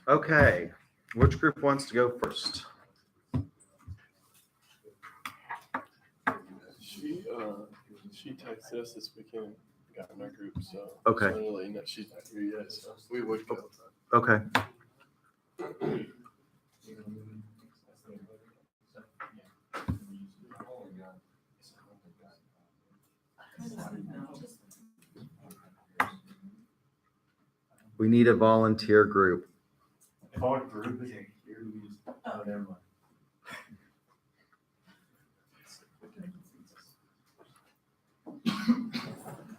Okay, which group wants to go first? She texted us this weekend, got in our group, so. Okay. Just wanted to let you know she's not here yet, so we would go. Okay. We need a volunteer group. If our group is here, we just, oh, never mind.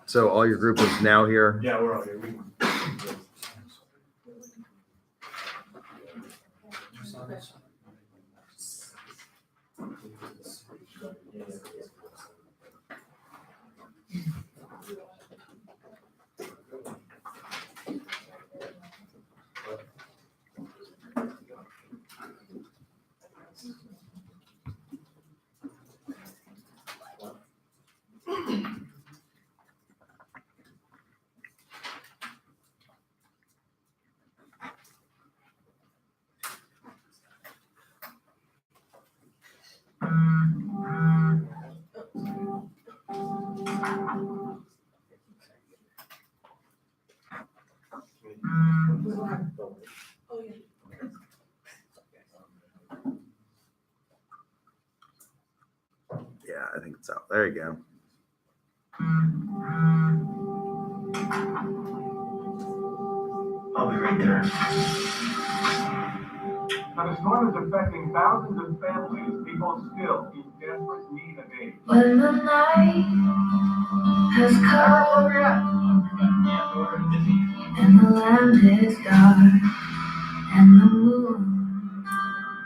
So all your group is now here? Yeah, we're all here. Yeah, I think it's out. There you go. I'll be right there. Now, the storm is affecting thousands of families. People still in desperate need of aid. When the night has come and the land is dark and the moon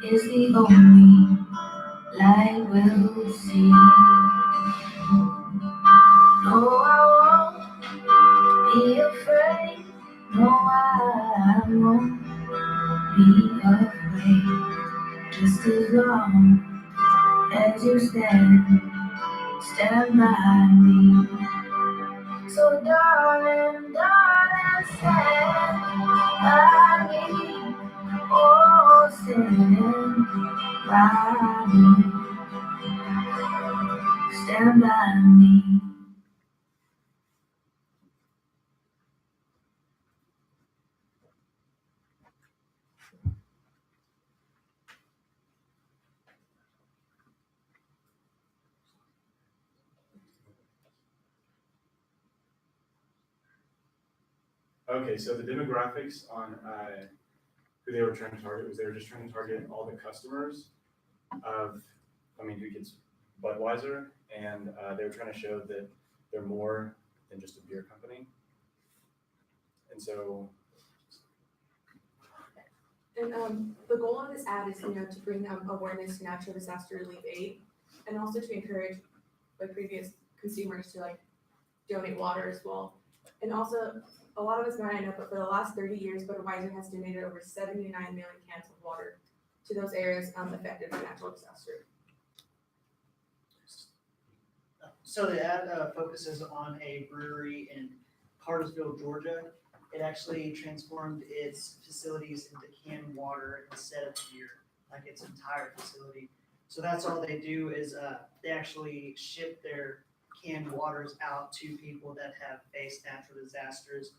is the only light we'll see. No, I won't be afraid. No, I won't be afraid. Just as long as you stand by me. So darling, stand by me. Oh, stand by me. Stand by me. Okay, so the demographics on who they were trying to target was they were just trying to target all the customers of, who gets Budweiser, and they were trying to show that they're more than just a beer company. And so. And the goal of this ad is, to bring awareness to natural disaster relief aid, and also to encourage previous consumers to donate water as well. And also, a lot of us might not know, but for the last 30 years, Budweiser has donated over 79 million cans of water to those areas affected by natural disaster. So the ad focuses on a brewery in Cartersville, Georgia. It actually transformed its facilities into canned water instead of beer, like its entire facility. So that's all they do is they actually ship their canned waters out to people that have faced natural disasters.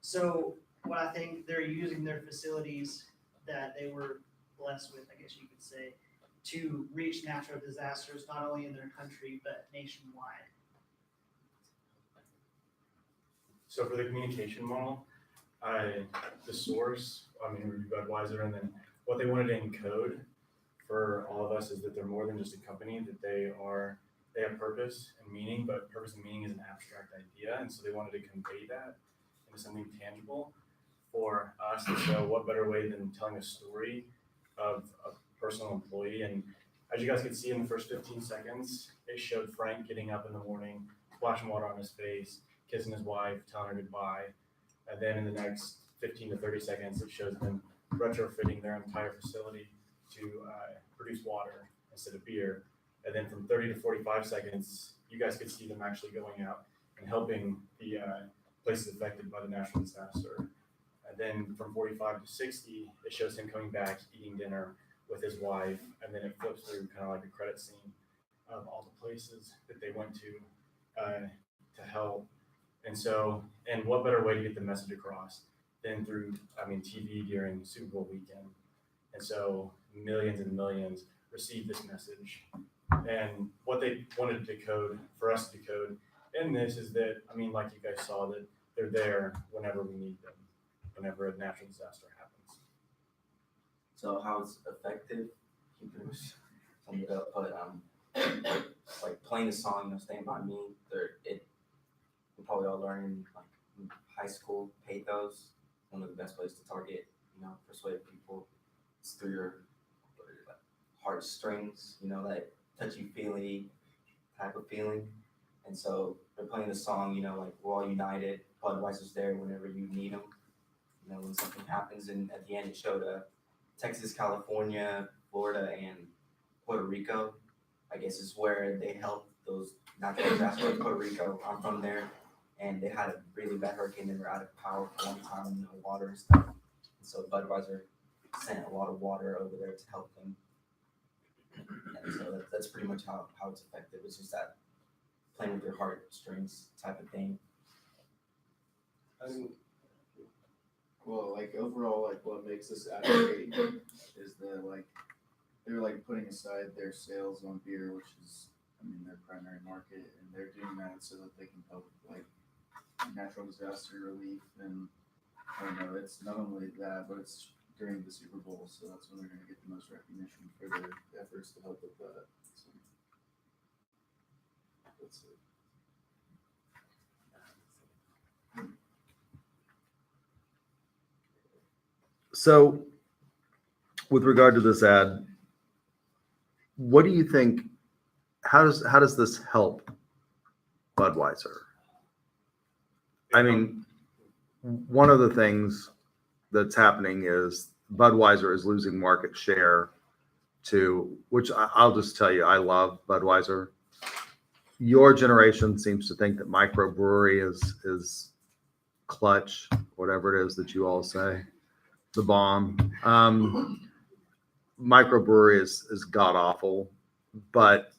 So what I think they're using their facilities that they were blessed with, I guess you could say, to reach natural disasters, not only in their country, but nationwide. So for the communication model, the source, would be Budweiser, and then what they wanted to encode for all of us is that they're more than just a company, that they have purpose and meaning, but purpose and meaning is an abstract idea, and so they wanted to convey that into something tangible for us. And so what better way than telling a story of a personal employee? And as you guys can see in the first 15 seconds, it showed Frank getting up in the morning, splashing water on his face, kissing his wife, telling her goodbye. And then in the next 15 to 30 seconds, it shows them retrofitting their entire facility to produce water instead of beer. And then from 30 to 45 seconds, you guys could see them actually going out and helping the places affected by the natural disaster. And And then from 45 to 60, it shows him coming back, eating dinner with his wife, and then it flips through kind of like a credit scene of all the places that they went to help. And so, and what better way to get the message across than through, TV during Super Bowl weekend. And so millions and millions received this message. And what they wanted to decode, for us to decode in this is that, like you guys saw, that they're there whenever we need them, whenever a natural disaster happens. So how it's effective, you can sum it up, but like playing the song, Stand By Me, we probably all learn in like in high school, pathos, one of the best ways to target, persuade people. It's through your heartstrings, that touchy-feely type of feeling. And so they're playing the song, like we're all united, Budweiser's there whenever you need them. When something happens, and at the end it showed Texas, California, Florida, and Puerto Rico, I guess is where they helped those natural disasters. Puerto Rico, I'm from there, and they had a really bad hurricane. They were out of power for a long time, no water and stuff. And so Budweiser sent a lot of water over there to help them. And so that's pretty much how it's effective. It's just that playing with your heartstrings type of thing. Well, like overall, like what makes this ad great is that like they're like putting aside their sales on beer, which is their primary market, and they're doing that so that they can help like natural disaster relief. And I don't know, it's not only that, but it's during the Super Bowl, so that's when they're going to get the most recognition for their efforts to help with that. So that's it. So with regard to this ad, what do you think, how does this help Budweiser? One of the things that's happening is Budweiser is losing market share to, which I'll just tell you, I love Budweiser. Your generation seems to think that microbrewery is clutch, whatever it is that you all say, the bomb. Microbrewery is god awful, but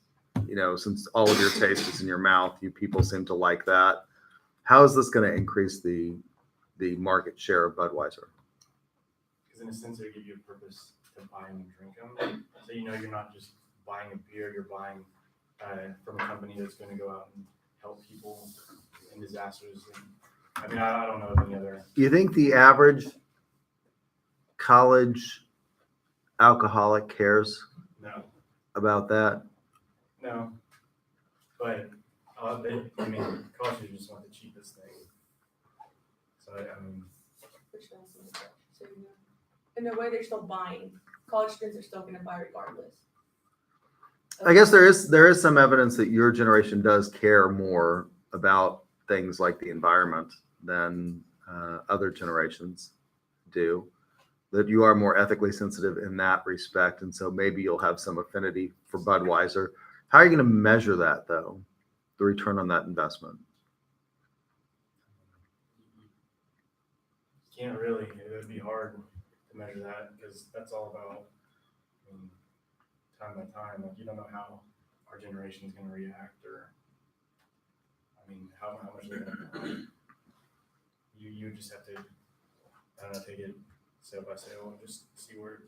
since all of your taste is in your mouth, you people seem to like that. How is this going to increase the market share of Budweiser? Because in a sense, they give you a purpose to buy them and drink them. So you're not just buying a beer, you're buying from a company that's going to go out and help people in disasters. And, I don't know of any other. You think the average college alcoholic cares No. about that? No. But college students just want the cheapest thing. So Which doesn't, so in a way, they're still buying. College students are still going to buy regardless. I guess there is some evidence that your generation does care more about things like the environment than other generations do. That you are more ethically sensitive in that respect, and so maybe you'll have some affinity for Budweiser. How are you going to measure that, though? The return on that investment? can't really. It would be hard to measure that because that's all about time by time. Like you don't know how our generation is going to react, or how much they're going to. You just have to, take it sale by sale and just see where.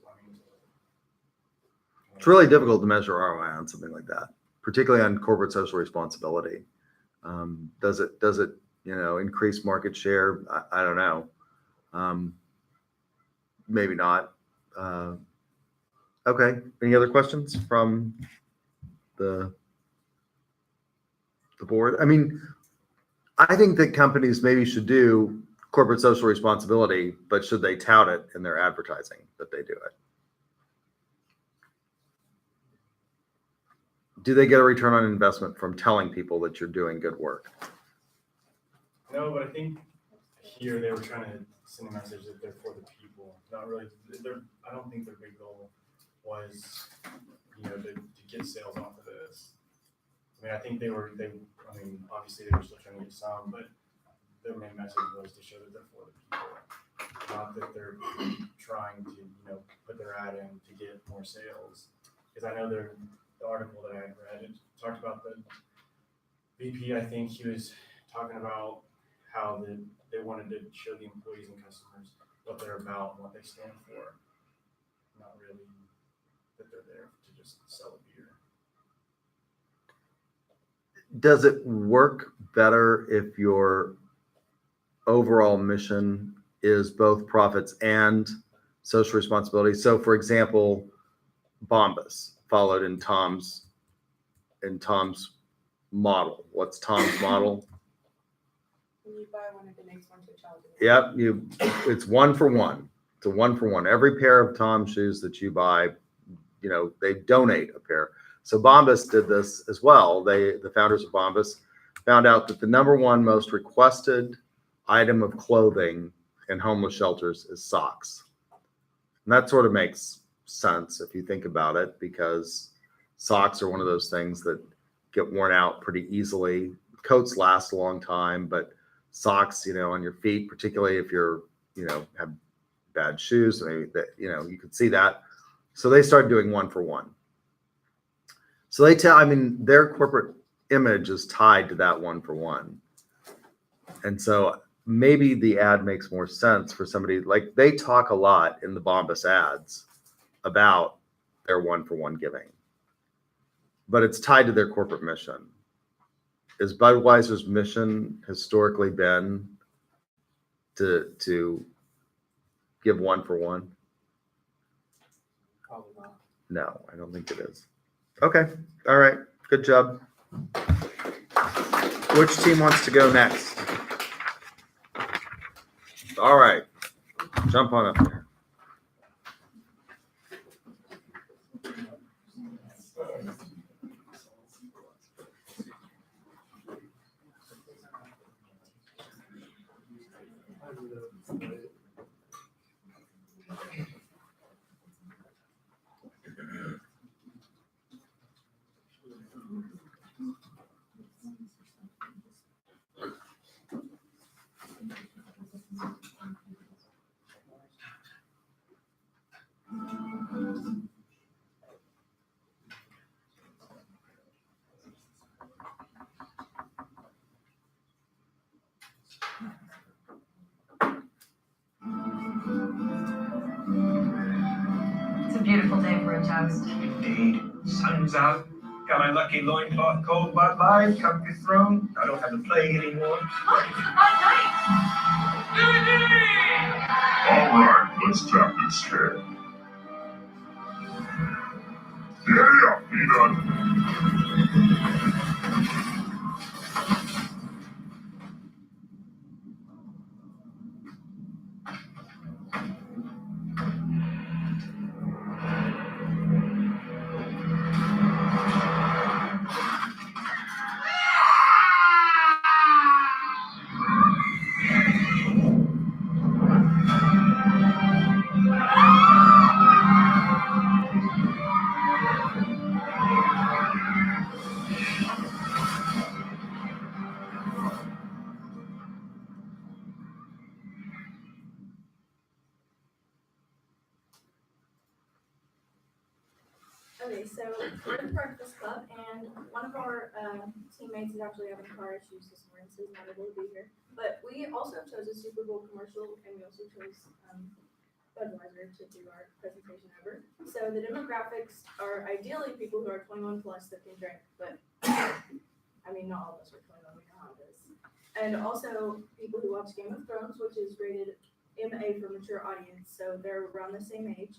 It's really difficult to measure ROI on something like that, particularly on corporate social responsibility. Does it increase market share? I don't know. Maybe not. Okay. Any other questions from the board? I think that companies maybe should do corporate social responsibility, but should they tout it in their advertising that they do it? Do they get a return on investment from telling people that you're doing good work? No, but I think here they were trying to send a message that they're for the people. Not really. I don't think their big goal was, to get sales off of this. I think obviously they were still trying to get some, but their main message was to show that they're for the people, not that they're trying to, put their ad in to get more sales. Because I know the article that I had read, it talked about the VP, I think he was talking about how they wanted to show the employees and customers what they're about and what they stand for. Not really that they're there to just sell a beer. Does it work better if your overall mission is both profits and social responsibility? So for example, Bombas followed in Tom's model. What's Tom's model? When you buy one, it donates one to a child. Yep, it's 1 for 1. It's a 1 for 1. Every pair of Tom shoes that you buy, they donate a pair. So Bombas did this as well. The founders of Bombas found out that the number one most requested item of clothing in homeless shelters is socks. And that sort of makes sense if you think about it, because socks are one of those things that get worn out pretty easily. Coats last a long time, but socks, on your feet, particularly if you're, have bad shoes, maybe that, you could see that. So they started doing 1 for 1. So their corporate image is tied to that 1 for 1. And so maybe the ad makes more sense for somebody, like they talk a lot in the Bombas ads about their 1 for 1 giving, but it's tied to their corporate mission. Is Budweiser's mission historically been to give 1 for 1? Probably not. No, I don't think it is. Okay. All right. Good job. Which team wants to go next? All right. Jump on up there. It's a beautiful day for a toast. Indeed. Sun's out. Got my lucky loincloth cold Bud Light, comfy throne. I don't have the plague anymore. Look, it's the Bud Light! All right, let's tap this head. Yeah, Peanut. Okay, so we're in the Breakfast Club, and one of our teammates is actually having car issues this morning, so he's not able to be here. But we also chose a Super Bowl commercial, and we also chose Budweiser to do our presentation over. So the demographics are ideally people who are 21 plus that can drink, but not all of us are 21, we know how it is. And also people who watch Game of Thrones, which is rated MA for mature audience, so they're around the same age.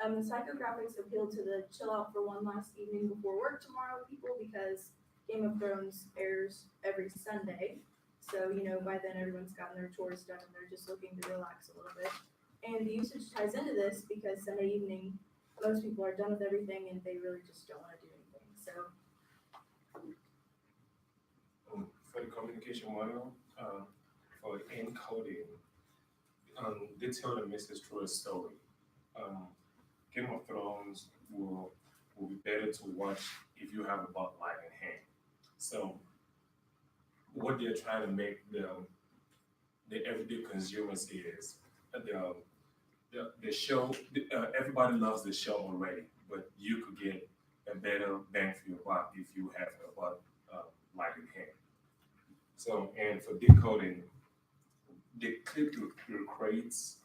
The psychographics appeal to the chill out for one last evening before work tomorrow people, because Game of Thrones airs every Sunday. So, by then everyone's gotten their chores done and they're just looking to relax a little bit. And the usage ties into this because Sunday evening, most people are done with everything and they really just don't want to do anything. So, for the communication model, for encoding, they tell the message through a story. Game of Thrones will be better to watch if you have a Bud Light in hand. So what they're trying to make the everyday consumers is the show. Everybody loves the show already, but you could get a better bang for your buck if you have a Bud Light in hand. So, and for decoding, the clip creates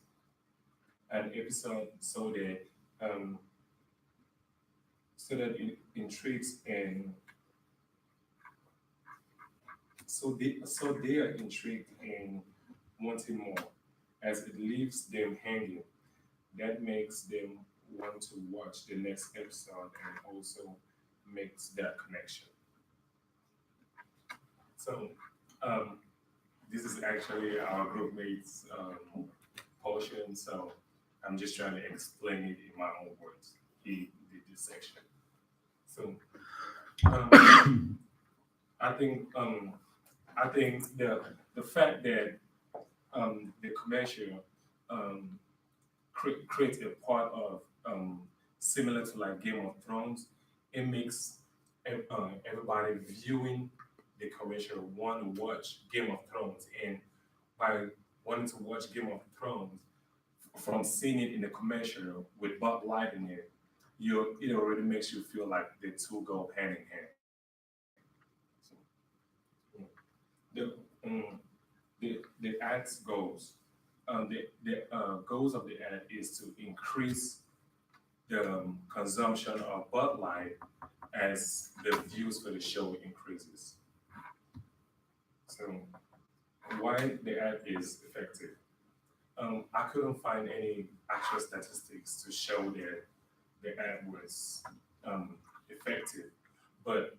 an episode so that it intrigues and so they are intrigued and wanting more as it leaves them hanging. That makes them want to watch the next episode and also makes that connection. So this is actually our group mate's portion, so I'm just trying to explain it in my own words. He did this section. So I think the fact that the commercial creates a part of similar to like Game of Thrones, it makes everybody viewing the commercial want to watch Game of Thrones, and by wanting to watch Game of Thrones from seeing it in the commercial with Bud Light in it, it already makes you feel like the two go hand in hand. The the ad's goals. The goals of the ad is to increase the consumption of Bud Light as the views for the show increases. So why the ad is effective? I couldn't find any actual statistics to show that the ad was effective, but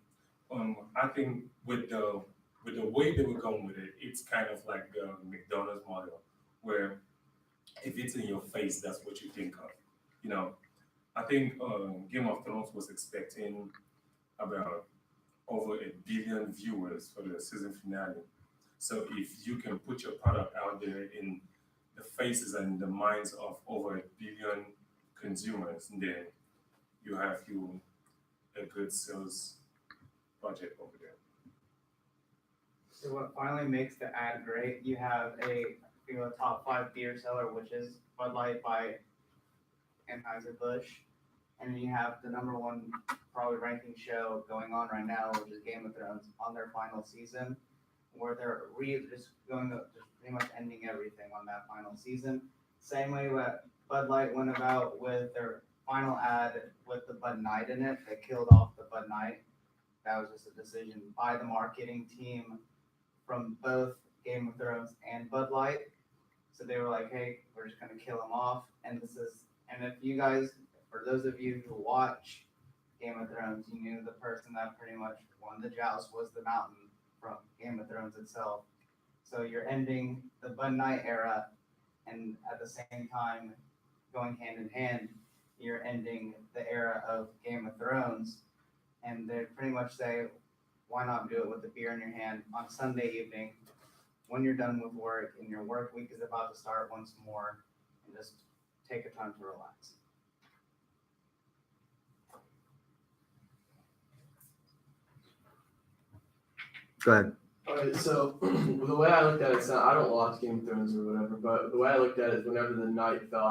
I think with the way they were going with it, it's kind of like the McDonald's model, where if it's in your face, that's what you think of. You know, I think Game of Thrones was expecting about over 1 billion viewers for the season finale. So if you can put your product out there in the faces and the minds of over 1 billion consumers, then you have a good sales budget over there. So what finally makes the ad great, you have a top 5 beer seller, which is Bud Light by Anheuser-Busch, and then you have the #1 probably ranking show going on right now, which is Game of Thrones, on their final season, where they're just pretty much ending everything on that final season. Same way what Bud Light went about with their final ad with the Bud Night in it. They killed off the Bud Night. That was just a decision by the marketing team from both Game of Thrones and Bud Light. So they were like, hey, we're just gonna kill them off. And if you guys, for those of you who watch Game of Thrones, you knew the person that pretty much won the joust was the Mountain from Game of Thrones itself. So you're ending the Bud Night era, and at the same time, going hand in hand, you're ending the era of Game of Thrones. And they pretty much say, why not do it with a beer in your hand on Sunday evening when you're done with work and your work week is about to start once more, and just take a time to relax. Go ahead. Alright, so the way I looked at it, I don't watch Game of Thrones or whatever, but the way I looked at it is whenever the night fell,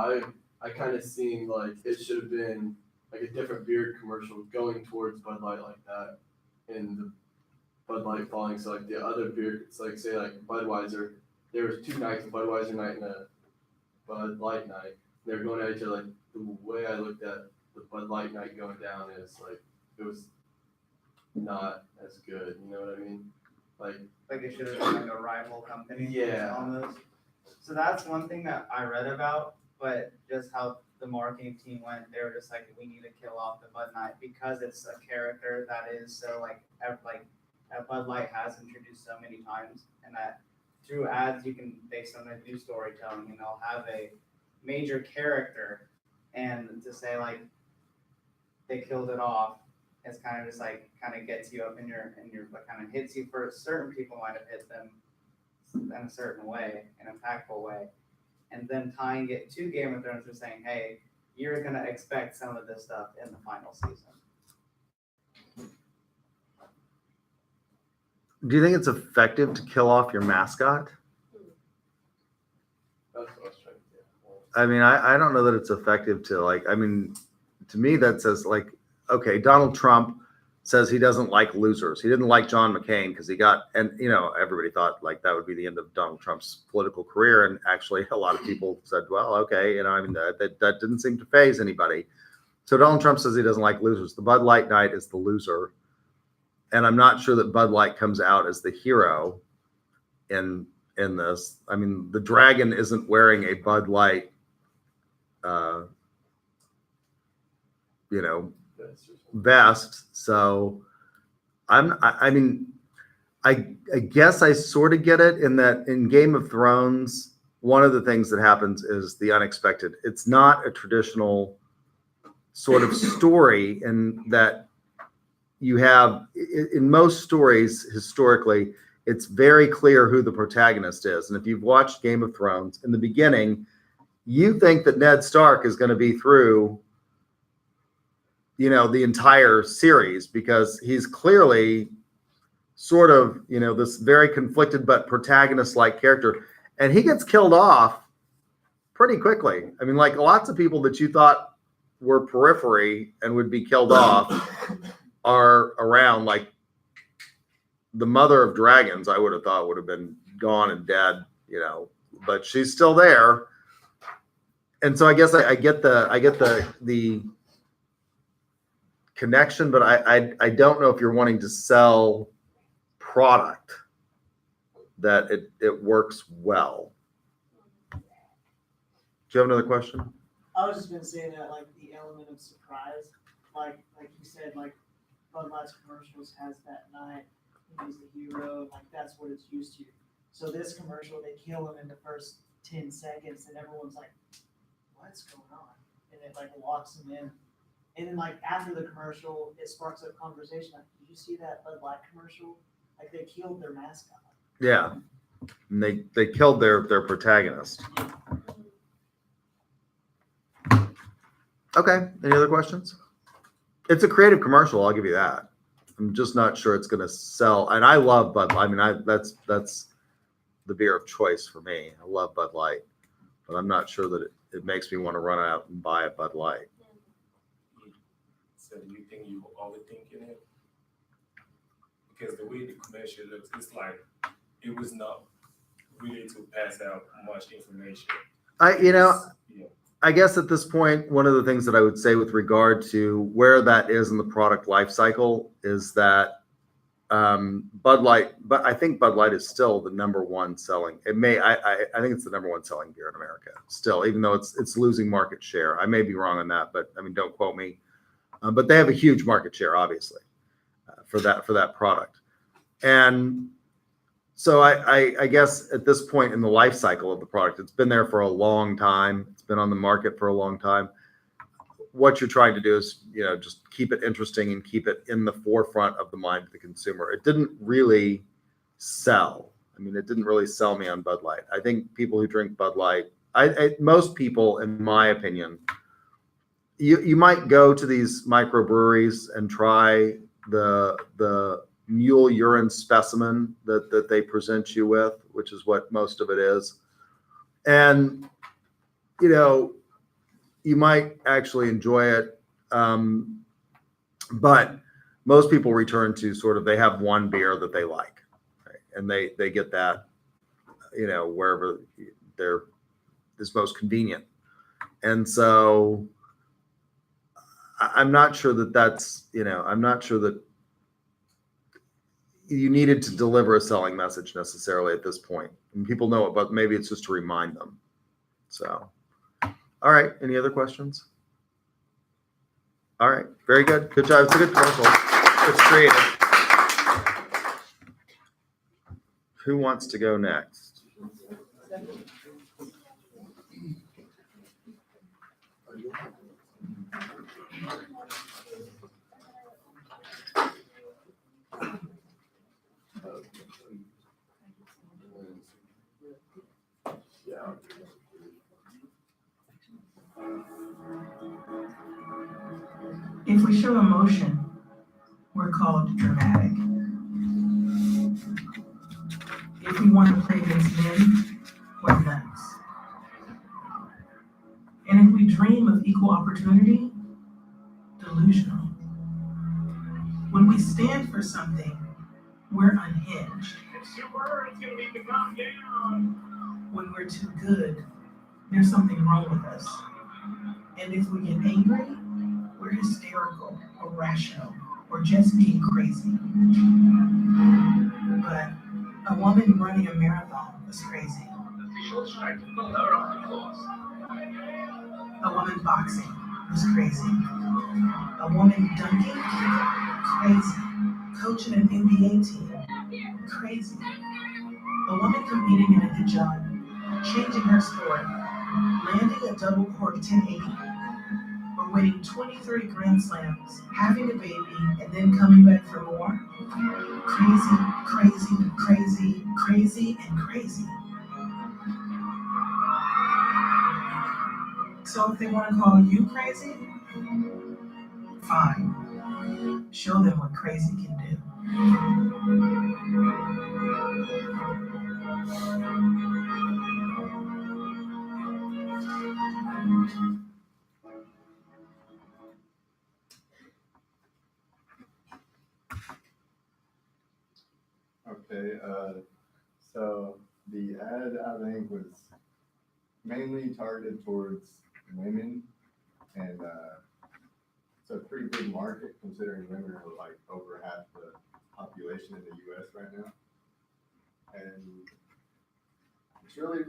I kind of seen like it should have been like a different beer commercial going towards Bud Light like that, and the Bud Light falling. So like the other beer, it's like say like Budweiser, there was 2 nights, a Budweiser night and a Bud Light night. They're going at each other. Like the way I looked at the Bud Light night going down is like it was not as good. You know what I mean? Like it should have been like a rival company. Yeah. Almost. So that's one thing that I read about, but just how the marketing team went, they were just like, we need to kill off the Bud Light because it's a character that is so that Bud Light has introduced so many times, and that through ads you can, based on the new storytelling, and they'll have a major character, and to say like they killed it off, it's kind of just like kind of gets you up in your but kind of hits you. For certain people might have hit them in a certain way, an impactful way, and then tying it to Game of Thrones, and saying, hey, you're gonna expect some of this stuff in the final season. Do you think it's effective to kill off your mascot? that's what I was trying to do. I mean, I don't know that it's effective to like, I mean, to me, that says like, okay, Donald Trump says he doesn't like losers. He didn't like John McCain because he got, and you know, everybody thought like that would be the end of Donald Trump's political career. And actually a lot of people said, well, okay, you know, I mean, that didn't seem to faze anybody. So Donald Trump says he doesn't like losers. The Bud Light night is the loser. And I'm not sure that Bud Light comes out as the hero in this. I mean, the dragon isn't wearing a Bud Light, you know, vest. So I mean, I guess I sort of get it in that in Game of Thrones, one of the things that happens is the unexpected. It's not a traditional sort of story in that you have in most stories historically, it's very clear who the protagonist is. And if you've watched Game of Thrones in the beginning, you think that Ned Stark is going to be through, you know, the entire series because he's clearly sort of, you know, this very conflicted but protagonist-like character. And he gets killed off pretty quickly. I mean, like lots of people that you thought were periphery and would be killed off are around. Like the mother of dragons, I would have thought would have been gone and dead, you know, but she's still there. And so I guess I get the connection, but I don't know if you're wanting to sell product that it works well. Do you have another question? I was just gonna say that like the element of surprise, like you said, like Bud Light's commercials has that night, he's the hero, and like that's what it's used to. So this commercial, they kill him in the first 10 seconds, and everyone's like, "What's going on?" And it like locks him in. And then like after the commercial, it sparks up conversation. Like, did you see that Bud Light commercial? Like they killed their mascot. Yeah, and they killed their protagonist. Okay, any other questions? It's a creative commercial, I'll give you that. I'm just not sure it's going to sell. And I love Bud Light. I mean, that's the beer of choice for me. I love Bud Light, but I'm not sure that it makes me want to run out and buy a Bud Light. So do you think you were overthinking it? Because the way the commercial looks, it's like it was not really to pass out much information. I guess at this point, one of the things that I would say with regard to where that is in the product life cycle is that Bud Light, but I think Bud Light is still the number one selling. I think it's the number one selling beer in America still, even though it's losing market share. I may be wrong on that, but I mean, don't quote me. But they have a huge market share, obviously, for that product. And so I guess at this point in the life cycle of the product, it's been there for a long time. It's been on the market for a long time. What you're trying to do is, you know, just keep it interesting and keep it in the forefront of the mind of the consumer. It didn't really sell. I mean, it didn't really sell me on Bud Light. I think people who drink Bud Light, most people, in my opinion, you might go to these microbreweries and try the mule urine specimen that they present you with, which is what most of it is. And, you know, you might actually enjoy it. But most people return to sort of, they have one beer that they like, right? And they get that, you know, wherever is most convenient. And so I'm not sure that's, you know, I'm not sure that you needed to deliver a selling message necessarily at this point. And people know it, but maybe it's just to remind them. So, all right. Any other questions? All right. Very good. Good job. It's a good commercial. It's creative. Who wants to go next? If we show emotion, we're called dramatic. If we want to play against men, we're nuts. And if we dream of equal opportunity, delusional. When we stand for something, we're unhinged. It's super, it's gonna need to calm down. When we're too good, there's something wrong with us. And if we get angry, we're hysterical, irrational, or just being crazy. But a woman running a marathon was crazy. Official spectacle, her articles. A woman boxing was crazy. A woman dunking, crazy. Coaching an NBA team, crazy. A woman competing in a hijab, changing her sport, landing a double cork 1080, or winning 23 Grand Slams, having a baby, and then coming back for more. Crazy, crazy, crazy, crazy, and crazy. So if they want to call you crazy, fine. Show them what crazy can do. Okay, so the ad I think was mainly targeted towards women, and it's a pretty big market considering women are like over half the population in the U.S. right now, and it's really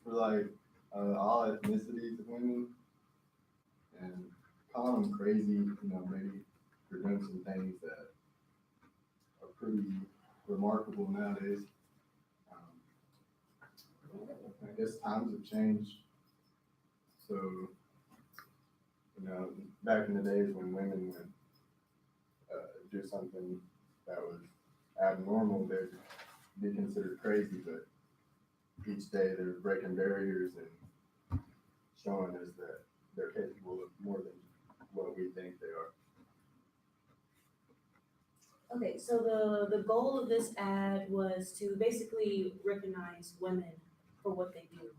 for like all ethnicities of women, and calling them crazy, you know, maybe for doing some things that are pretty remarkable nowadays. I guess times have changed. So, you know, back in the days when women would do something that was abnormal, they'd be considered crazy, but each day they're breaking barriers and showing us that they're capable of more than what we think they are. Okay, so the goal of this ad was to basically recognize women for what they do.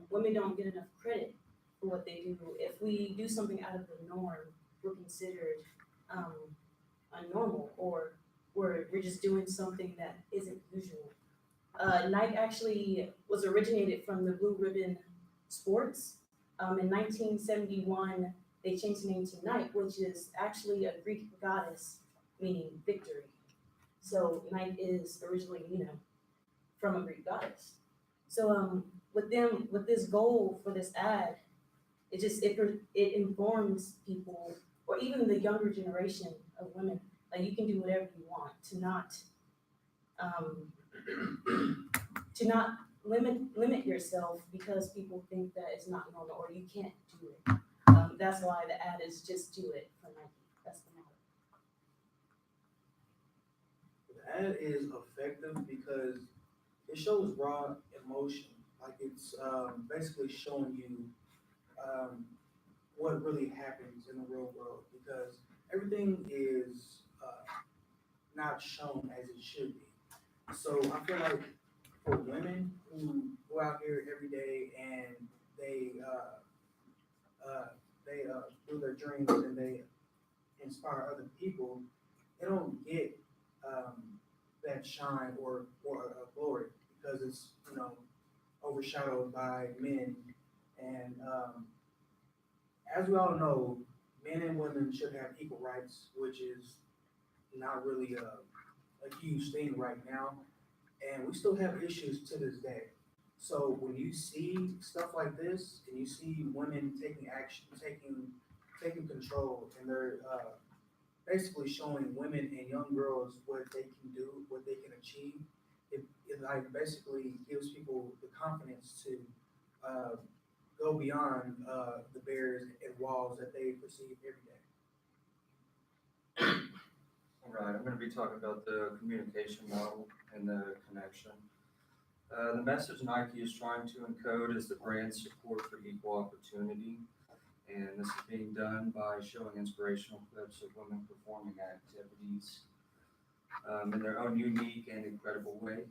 Women don't get enough credit for what they do. If we do something out of the norm, we're considered unnormal, or we're just doing something that isn't usual. Nike actually was originated from the Blue Ribbon Sports. In 1971, they changed the name to Nike, which is actually a Greek goddess meaning victory. So Nike is originally, from a Greek goddess. So with this goal for this ad, it informs people, or even the younger generation of women, like you can do whatever you want, to not limit yourself because people think that it's not normal or you can't do it. That's why the ad is just do it for Nike. That's the motto. The ad is effective because it shows raw emotion. Like it's basically showing you what really happens in the real world, because everything is not shown as it should be. So I feel like for women who go out here every day and they do their dreams and they inspire other people, they don't get that shine or glory, because it's overshadowed by men. And as we all know, men and women should have equal rights, which is not really a huge thing right now, and we still have issues to this day. So when you see stuff like this, and you see women taking action, taking control, and they're basically showing women and young girls what they can do, what they can achieve, it like basically gives people the confidence to go beyond the barriers and walls that they perceive every day. All right, I'm going to be talking about the communication model and the connection. The message Nike is trying to encode is the brand's support for equal opportunity, and this is being done by showing inspirational clips of women performing activities in their own unique and incredible way.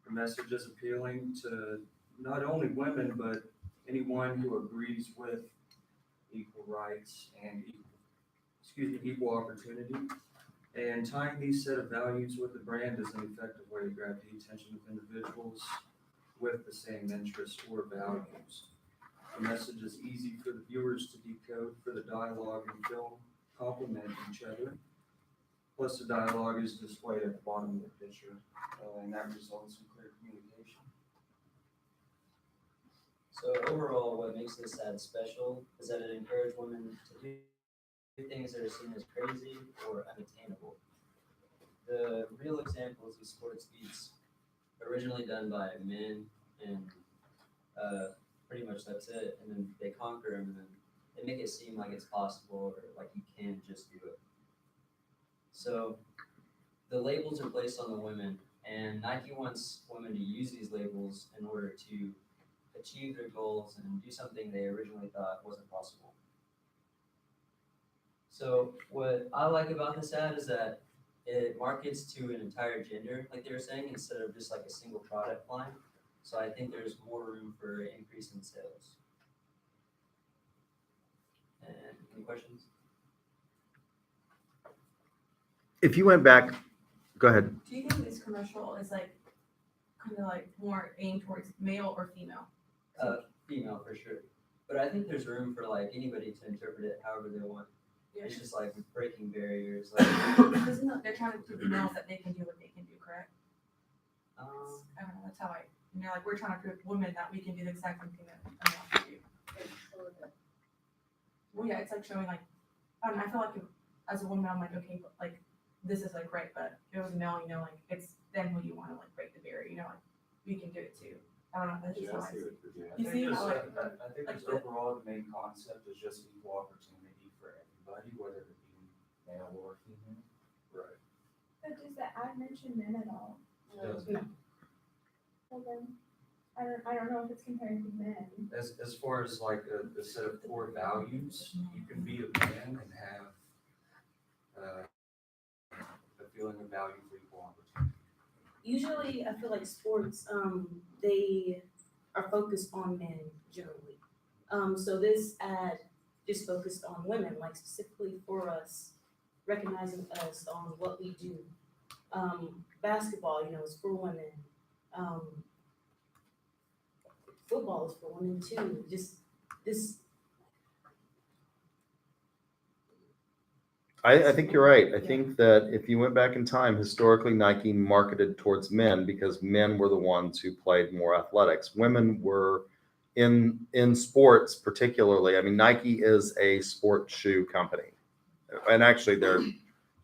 The message is appealing to not only women, but anyone who agrees with equal rights, and equal opportunity. And tying these set of values with the brand is an effective way to grab the attention of individuals with the same interests or values. The message is easy for the viewers to decode, for the dialogue and film complement each other. Plus, the dialogue is displayed at the bottom of the picture, and that results in clear communication. So overall, what makes this ad special is that it encourages women to do things that are seen as crazy or unattainable. The real examples of sports feats originally done by men, and pretty much that's it. And then they conquer them, and then they make it seem like it's possible or like you can just do it. So the labels are placed on the women, and Nike wants women to use these labels in order to achieve their goals and do something they originally thought wasn't possible. So what I like about this ad is that it markets to an entire gender, like they were saying, instead of just like a single product line. So I think there's more room for increase in sales. And any questions? If you went back, go ahead. Do you think this commercial is like kind of like more aimed towards male or female? Female for sure. But I think there's room for like anybody to interpret it however they want. Yeah. It's just like breaking barriers. Like, Isn't that they're trying to prove to males that they can do what they can do, correct? I don't know, that's how like we're trying to prove women that we can do the exact same thing that a male can do. Well, yeah, it's like showing like, I don't know, I feel like as a woman, I'm like, okay, but like, this is like right, but if it was a male, like, it's then who you want to like break the barrier, like, we can do it too. I don't know, that's just how I see it. You see how like, I think just overall the main concept is just equal opportunity for everybody, whether it be male or female. Right. But does the ad mention men at all? No. Well then, I don't know if it's comparing to men. As far as like a set of core values, you can be a man and have a feeling of value for equal opportunity. Usually, I feel like sports, they are focused on men generally. So this ad is focused on women, like specifically for us, recognizing us on what we do. Basketball, is for women. Football is for women too. Just this. I think you're right. I think that if you went back in time, historically Nike marketed towards men because men were the ones who played more athletics. Women were in sports particularly. I mean, Nike is a sports shoe company, and actually they're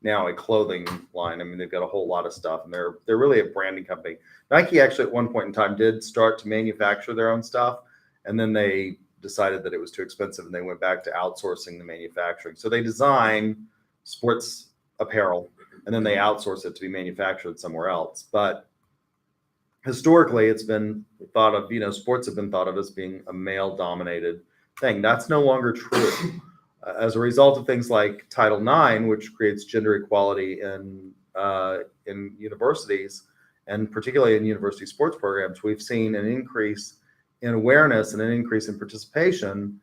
now a clothing line. I mean, they've got a whole lot of stuff, and they're really a branding company. Nike actually at one point in time did start to manufacture their own stuff, and then they decided that it was too expensive, and they went back to outsourcing the manufacturing. So they design sports apparel, and then they outsource it to be manufactured somewhere else. But historically, it's been thought of, sports have been thought of as being a male-dominated thing. That's no longer true. As a result of things like Title IX, which creates gender equality in universities, and particularly in university sports programs, we've seen an increase in awareness and an increase in participation,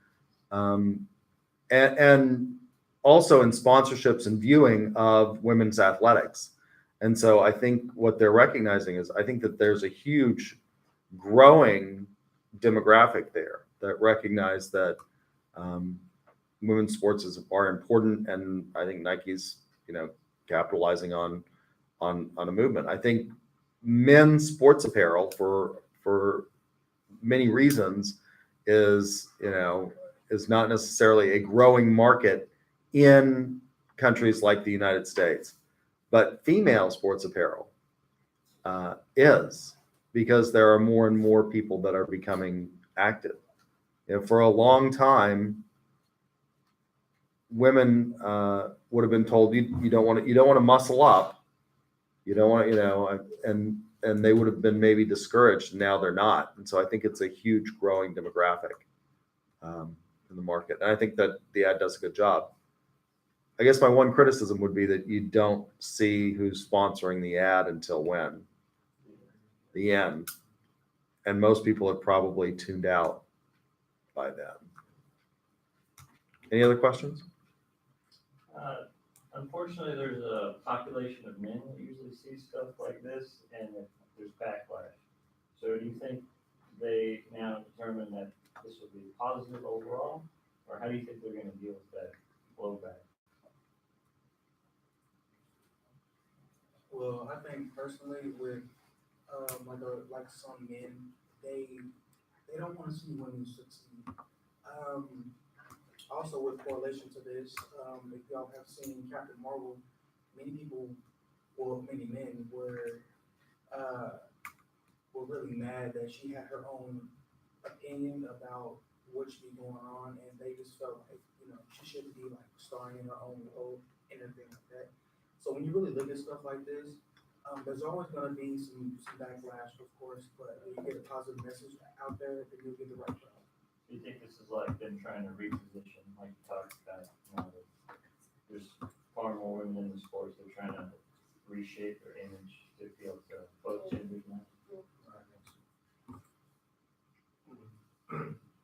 and also in sponsorships and viewing of women's athletics. And so I think what they're recognizing is, I think that there's a huge growing demographic there that recognize that women's sports are important, and I think Nike's, capitalizing on a movement. I think men's sports apparel for many reasons is not necessarily a growing market in countries like the United States, but female sports apparel is, because there are more and more people that are becoming active. For a long time, women would have been told you don't want to muscle up, you don't want to, and they would have been maybe discouraged. Now they're not, and so I think it's a huge growing demographic in the market, and I think that the ad does a good job. I guess my one criticism would be that you don't see who's sponsoring the ad until when? The end. And most people have probably tuned out by then. Any other questions? Unfortunately, there's a population of men that usually see stuff like this, and there's backlash. So do you think they now determine that this will be positive overall, or how do you think they're going to deal with that blowback? Well, I think personally with like some men, they don't want to see women succeed. Also with correlation to this, if y'all have seen Captain Marvel, many people, well, many men were really mad that she had her own opinion about what should be going on, and they just felt like, she shouldn't be like starring in her own role and everything like that. So when you really look at stuff like this, there's always going to be some backlash, of course, but when you get a positive message out there, then you'll get the right crowd. Do you think this is like them trying to reposition, like you talked about, there's far more women in the sports, they're trying to reshape their image to appeal to both genders now?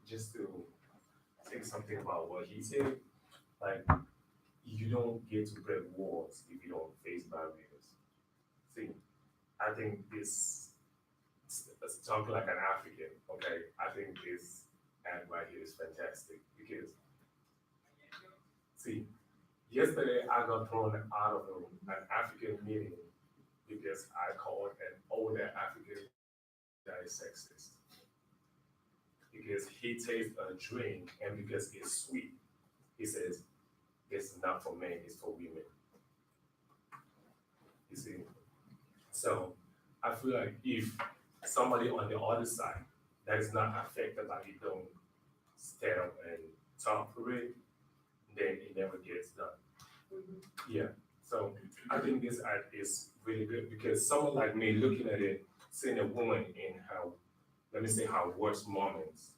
Just to say something about what he said, like, you don't get to break walls if you don't face barriers. See, I think this, talking like an African, okay, I think this ad right here is fantastic because, see, yesterday I got thrown out of an African meeting because I called an older African that is sexist. Because he tastes a drink and because it's sweet, he says, it's not for men, it's for women. You see? So I feel like if somebody on the other side that is not affected by it don't stand up and talk for it, then it never gets done. Yeah. So I think this ad is really good because someone like me looking at it, seeing a woman in her, let me say, her worst moments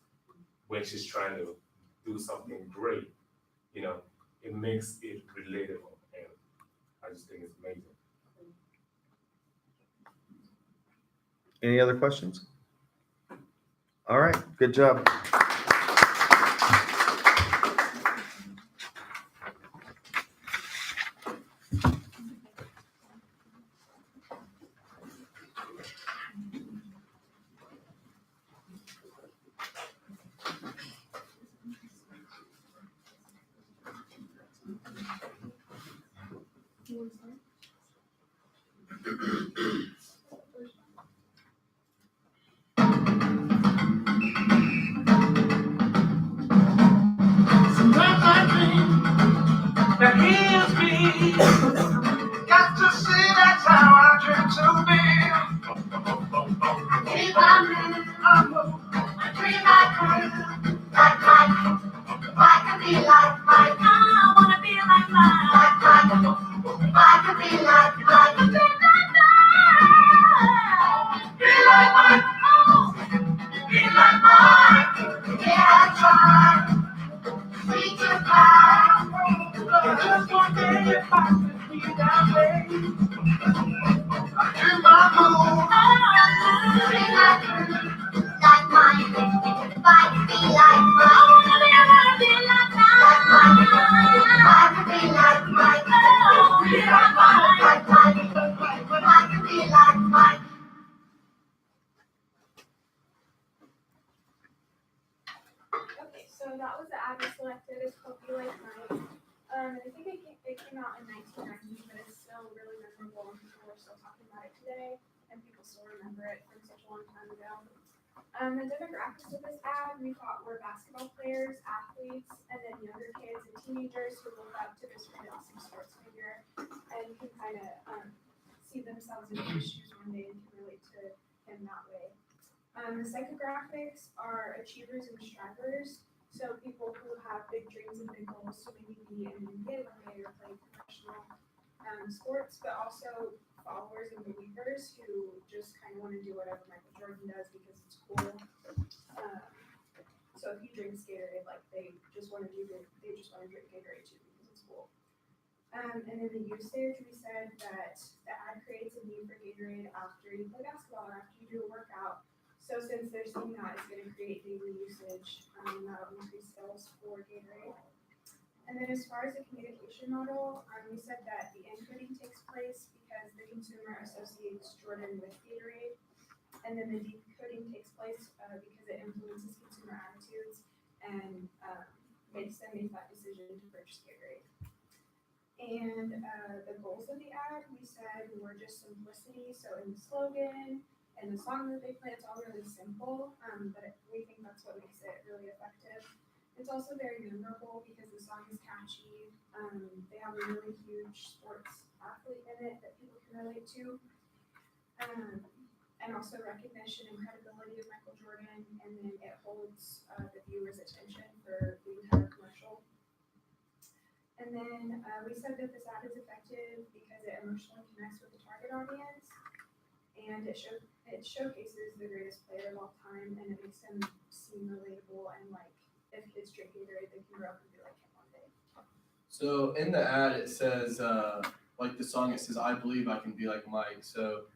when she's trying to do something great, it makes it relatable, and I just think it's amazing. Any other questions? All right, good job. Sometimes I dream that he is me. Got to see that's how I dream to be. Keep on moving, I move, I dream like Mike. If I could be like Mike, I wanna be like Mike. If I could be like Mike, be like Mike. Be like Mike. Yeah, I try. We can fly. Just one day if I could be that way. I do my move. Be like Mike. If I could be like Mike. I wanna be like Mike. If I could be like Mike. Be like Mike. If I could be like Mike. Okay, so that was the ad we selected. It's called Be Like Mike. And I think it came out in 1990, but it's still really memorable, and people are still talking about it today, and people still remember it from such a long time ago. The demographics of this ad we thought were basketball players, athletes, and then younger kids and teenagers who look up to this really awesome sports figure and can kind of see themselves in his shoes one day and can relate to him that way. The psychographics are achievers and strivers, so people who have big dreams and big goals to maybe be an NBA player or play professional sports, but also followers and believers who just kind of want to do whatever Michael Jordan does because it's cool. So if you drink Gatorade, like they just want to drink Gatorade too because it's cool. And in the usage, we said that the ad creates a need for Gatorade after you play basketball or after you do a workout. So since they're seeing that, it's going to create daily usage, and that'll increase sales for Gatorade. And then as far as the communication model, we said that the encoding takes place because the consumer associates Jordan with Gatorade. And then the decoding takes place because it influences consumer attitudes and makes them make that decision to purchase Gatorade. And the goals of the ad, we said, were just simplicity. So in the slogan and the song that they play, it's all really simple, but we think that's what makes it really effective. It's also very memorable because the song is catchy. They have a really huge sports athlete in it that people can relate to. And also recognition and credibility of Michael Jordan, and then it holds the viewer's attention for the entire commercial. And then we said that this ad is effective because it emotionally connects with the target audience, and it showcases the greatest player of all time, and it makes him seem relatable, and like if kids drink Gatorade, they can grow up and be like him one day. So in the ad, it says, like the song, it says, "I believe I can be like Mike." So,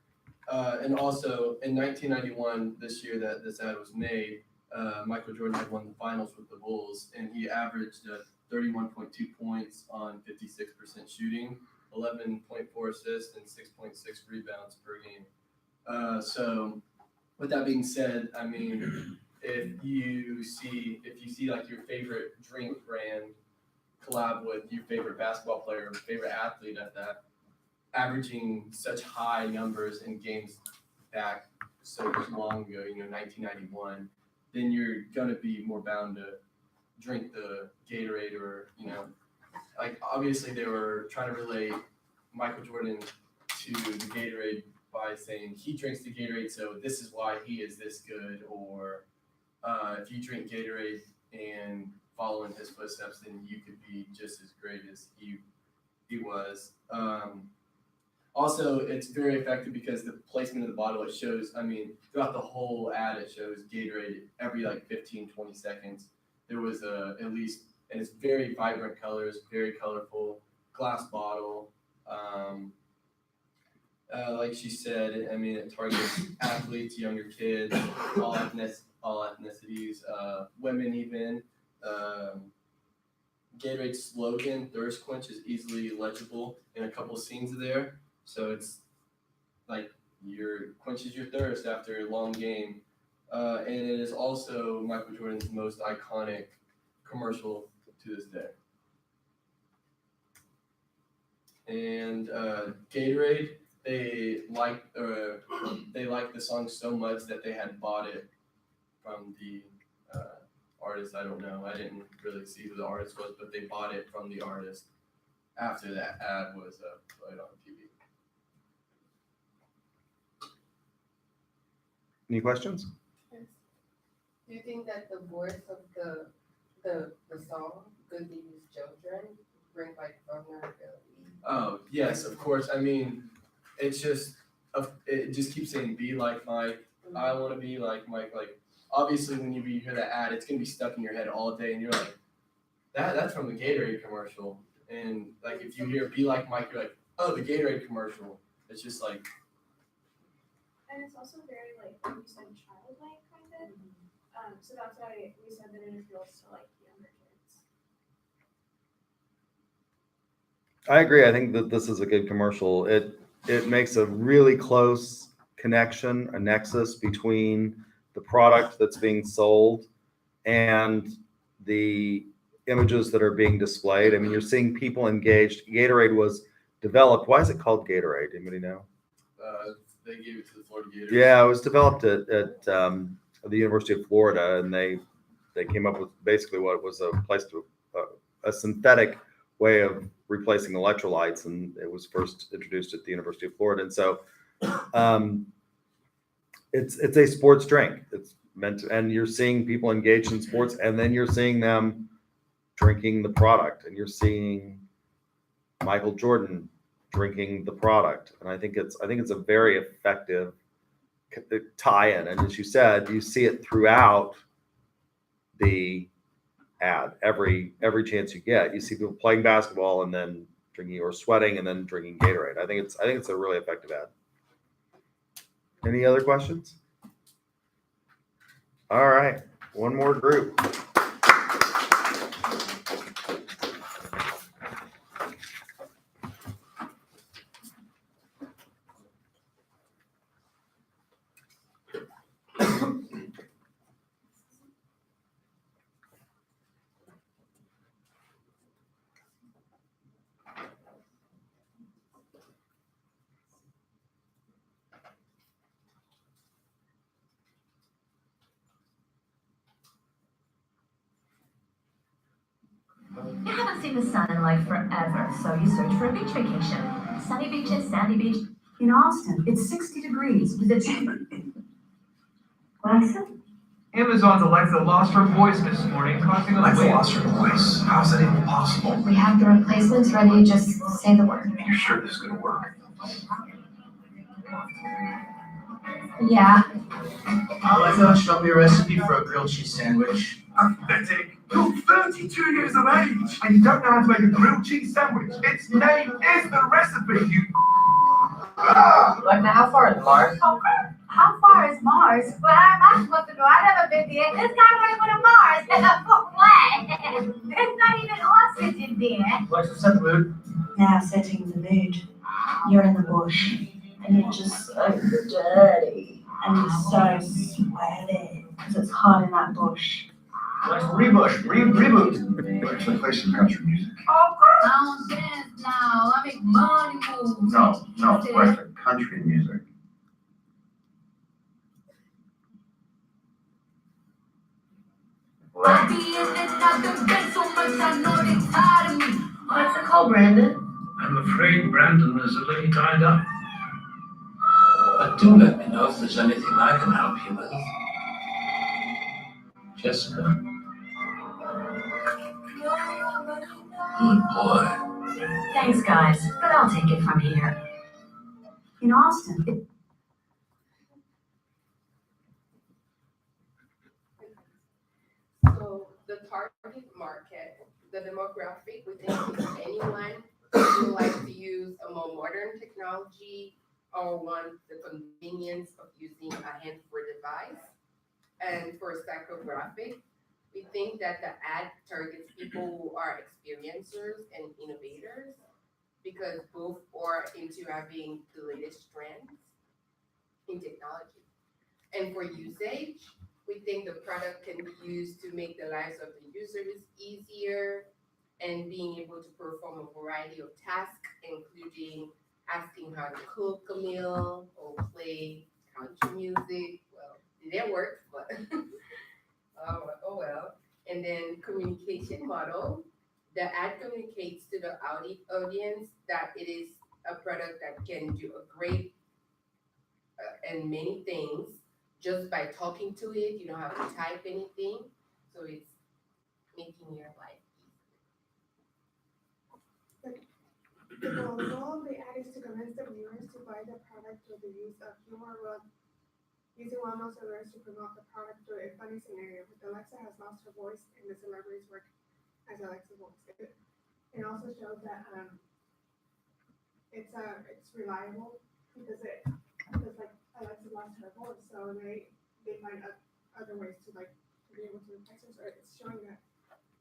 and also in 1991, this year that this ad was made, Michael Jordan had won the finals with the Bulls, and he averaged 31.2 points on 56% shooting, 11.4 assists, and 6.6 rebounds per game. So with that being said, I mean, if you see like your favorite drink brand collab with your favorite basketball player, favorite athlete at that, averaging such high numbers in games back so long ago, 1991, then you're gonna be more bound to drink the Gatorade, or like obviously they were trying to relate Michael Jordan to the Gatorade by saying he drinks the Gatorade, so this is why he is this good, or if you drink Gatorade and follow in his footsteps, then you could be just as great as he was. Also, it's very effective because the placement of the bottle, it shows, throughout the whole ad, it shows Gatorade every like 15, 20 seconds. There was at least, and it's very vibrant colors, very colorful, glass bottle. Like she said, it targets athletes, younger kids, all ethnicities, women even. Gatorade's slogan, "Thirst Quench," is easily legible in a couple scenes there. So it's like quenches your thirst after a long game. And it is also Michael Jordan's most iconic commercial to this day. And Gatorade, they liked the song so much that they had bought it from the artist. I don't know. I didn't really see who the artist was, but they bought it from the artist after that ad was played on TV. Any questions? Yes. Do you think that the voice of the song, "Good to Use Children," bring like vulnerability? Oh yes, of course. It's just it just keeps saying, "Be like Mike." Mm-hmm. I want to be like Mike. Like obviously, when you hear that ad, it's gonna be stuck in your head all day, and you're like, that's from the Gatorade commercial. And like if you hear "Be like Mike," you're like, oh, the Gatorade commercial. It's just like. And it's also very, like you said, childlike kind of. So that's why we said that it appeals to like younger kids. I agree. I think that this is a good commercial. It makes a really close connection, a nexus between the product that's being sold and the images that are being displayed. You're seeing people engaged. Gatorade was developed. Why is it called Gatorade? Anybody know? They gave it to the Florida Gators. Yeah, it was developed at the University of Florida, and they came up with basically what was a synthetic way of replacing electrolytes, and it was first introduced at the University of Florida. And so, it's a sports drink. It's meant to, and you're seeing people engaged in sports, and then you're seeing them drinking the product, and you're seeing Michael Jordan drinking the product. And I think it's a very effective tie-in. And as you said, you see it throughout the ad. Every chance you get, you see people playing basketball and then drinking, or sweating and then drinking Gatorade. I think it's a really effective ad. Any other questions? All right, one more group. seen the sun in like forever, so you search for a beach vacation. Sunny beaches, sandy beach. In Austin, it's 60 degrees with a What I said? Amazon's Alexa lost her voice this morning, causing Alexa lost her voice. How's that even possible? We have the replacements ready, just say the word. You're sure this is gonna work? Yeah. Alexa, show me a recipe for a grilled cheese sandwich. Pathetic. You're 32 years of age and you don't know how to make a grilled cheese sandwich. Its name is the recipe, you. Alexa, how far is Mars? How far is Mars? Well, I'm not supposed to know. I've never been there. This guy want to go to Mars. For what? There's not even oxygen there. Alexa, set the mood. Now setting the mood. You're in the bush and you're just so dirty and you're so sweaty because it's hot in that bush. Alexa, reboot. Actually, play some country music. I don't dance now. I make money moves. No, Western country music. What's it called, Brandon? I'm afraid Brandon is a little tied up. But do let me know if there's anything I can help you with. Jessica. Good boy. Thanks, guys, but I'll take it from here. In Austin, So the target market, the demographic, we think is anyone who like to use a more modern technology or wants the convenience of using a hand-free device. And for psychographic, we think that the ad targets people who are experiencers and innovators because both are into having the latest trends in technology. And for usage, we think the product can be used to make the lives of the users easier and being able to perform a variety of tasks, including asking how to cook a meal or play country music. Well, it didn't work, but oh well. And then communication model. The ad communicates to the audience that it is a product that can do a great and many things just by talking to it. You don't have to type anything, so it's making your life The goal of the ad is to convince the viewers to buy the product through the use of humor, using well-known celebrities to promote the product through a funny scenario. But Alexa has lost her voice, and the celebrities work as Alexa voice. It also shows that it's reliable because like Alexa lost her voice, so they find other ways to be able to replace her. So it's showing that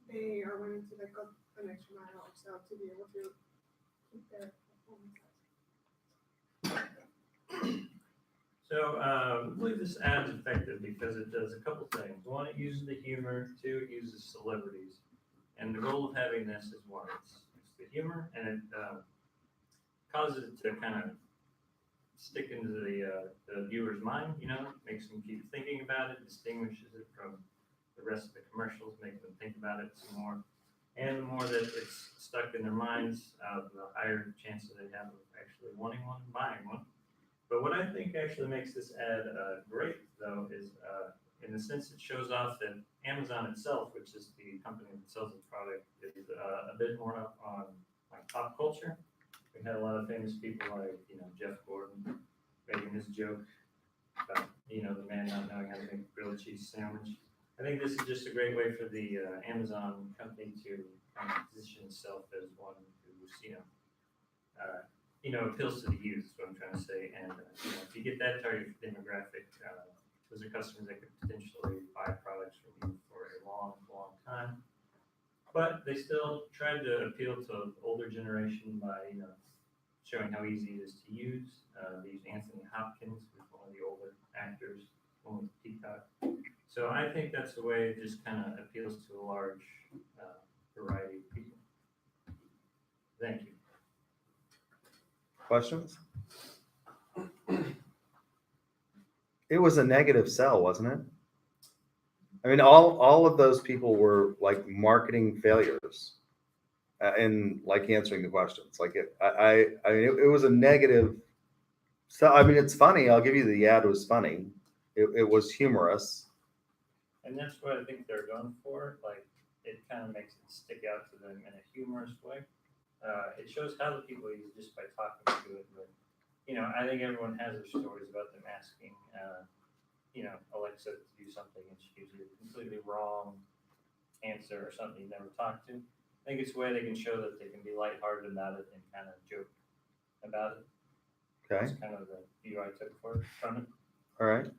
they are willing to go an extra mile or so to be able to keep their performance up. So I believe this ad is effective because it does a couple things. One, it uses the humor. Two, it uses celebrities. And the goal of having this is one, it's the humor, and it causes it to kind of stick into the viewer's mind, makes them keep thinking about it, distinguishes it from the rest of the commercials, makes them think about it some more. And the more that it's stuck in their minds, the higher chance that they have of actually wanting one and buying one. But what I think actually makes this ad great, though, is in the sense it shows off that Amazon itself, which is the company that sells the product, is a bit more up on like pop culture. We had a lot of famous people like Jeff Gordon making this joke about the man not knowing how to make a grilled cheese sandwich. I think this is just a great way for the Amazon company to position itself as one who appeals to the youth. Is what I'm trying to say. And if you get that target demographic, those are customers that could potentially buy products from you for a long, long time. But they still tried to appeal to the older generation by showing how easy it is to use. They used Anthony Hopkins, who's one of the older actors, one with Peacock. So I think that's the way it just kind of appeals to a large variety of people. Thank you. Questions? It was a negative sell, wasn't it? I mean, all of those people were like marketing failures in like answering the questions. Like I mean, it was a negative. So, I mean, it's funny. I'll give you the ad was funny. It was humorous. And that's what I think they're going for. Like, it kind of makes it stick out to them in a humorous way. It shows how the people use it just by talking to it. But, you know, I think everyone has their stories about them asking, Alexa to do something and she gives you a completely wrong answer or something you never talked to. I think it's a way they can show that they can be lighthearted about it and kind of joke about it. Okay. That's kind of the view I took from it. All right.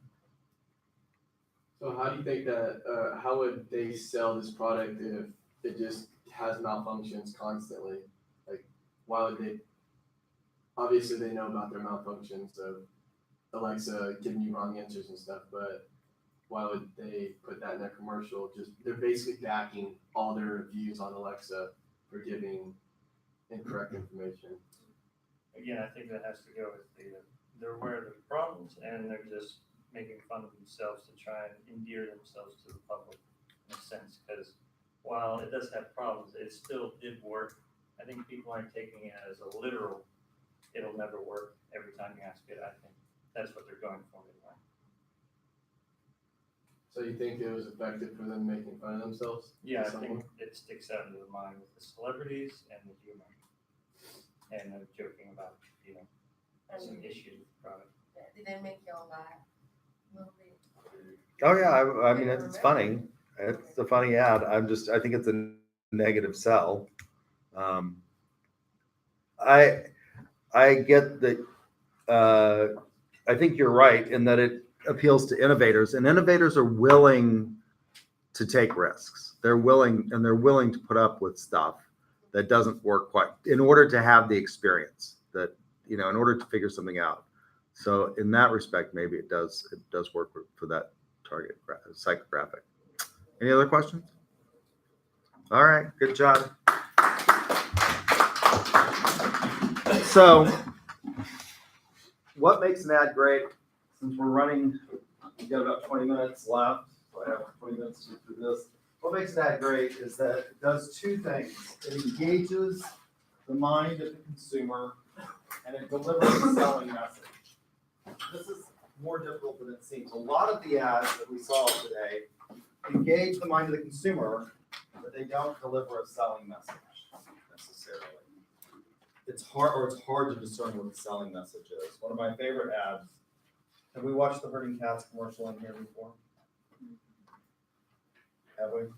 So how do you think that, how would they sell this product if it just has malfunctions constantly? Like, why would they, obviously they know about their malfunctions of Alexa giving you wrong answers and stuff, but why would they put that in their commercial? Just, they're basically backing all their reviews on Alexa for giving incorrect information. Again, I think that has to go with they're aware of the problems and they're just making fun of themselves to try and endear themselves to the public in a sense. Because while it does have problems, it still did work. I think people aren't taking it as a literal, it'll never work every time you ask it. I think that's what they're going for anyway. So you think it was effective for them making fun of themselves? Yeah, I think it sticks out into the mind with the celebrities and the humor. And they're joking about, some issues with the product. Did they make y'all laugh a little bit? Oh yeah, I mean it's funny. It's a funny ad. I think it's a negative sell. I get that. I think you're right in that it appeals to innovators, and innovators are willing to take risks. They're willing to put up with stuff that doesn't work quite in order to have the experience that, in order to figure something out. So in that respect, maybe it does work for that target psychographic. Any other questions? All right, good job. So what makes an ad great? Since we're running, we've got about 20 minutes left, so I have 20 minutes to do this. What makes an ad great is that it does two things. It engages the mind of the consumer and it delivers a selling message. This is more difficult than it seems. A lot of the ads that we saw today engage the mind of the consumer, but they don't deliver a selling message necessarily. It's hard to discern what the selling message is. One of my favorite ads. Have we watched the Herding Cats commercial in here before? Have we?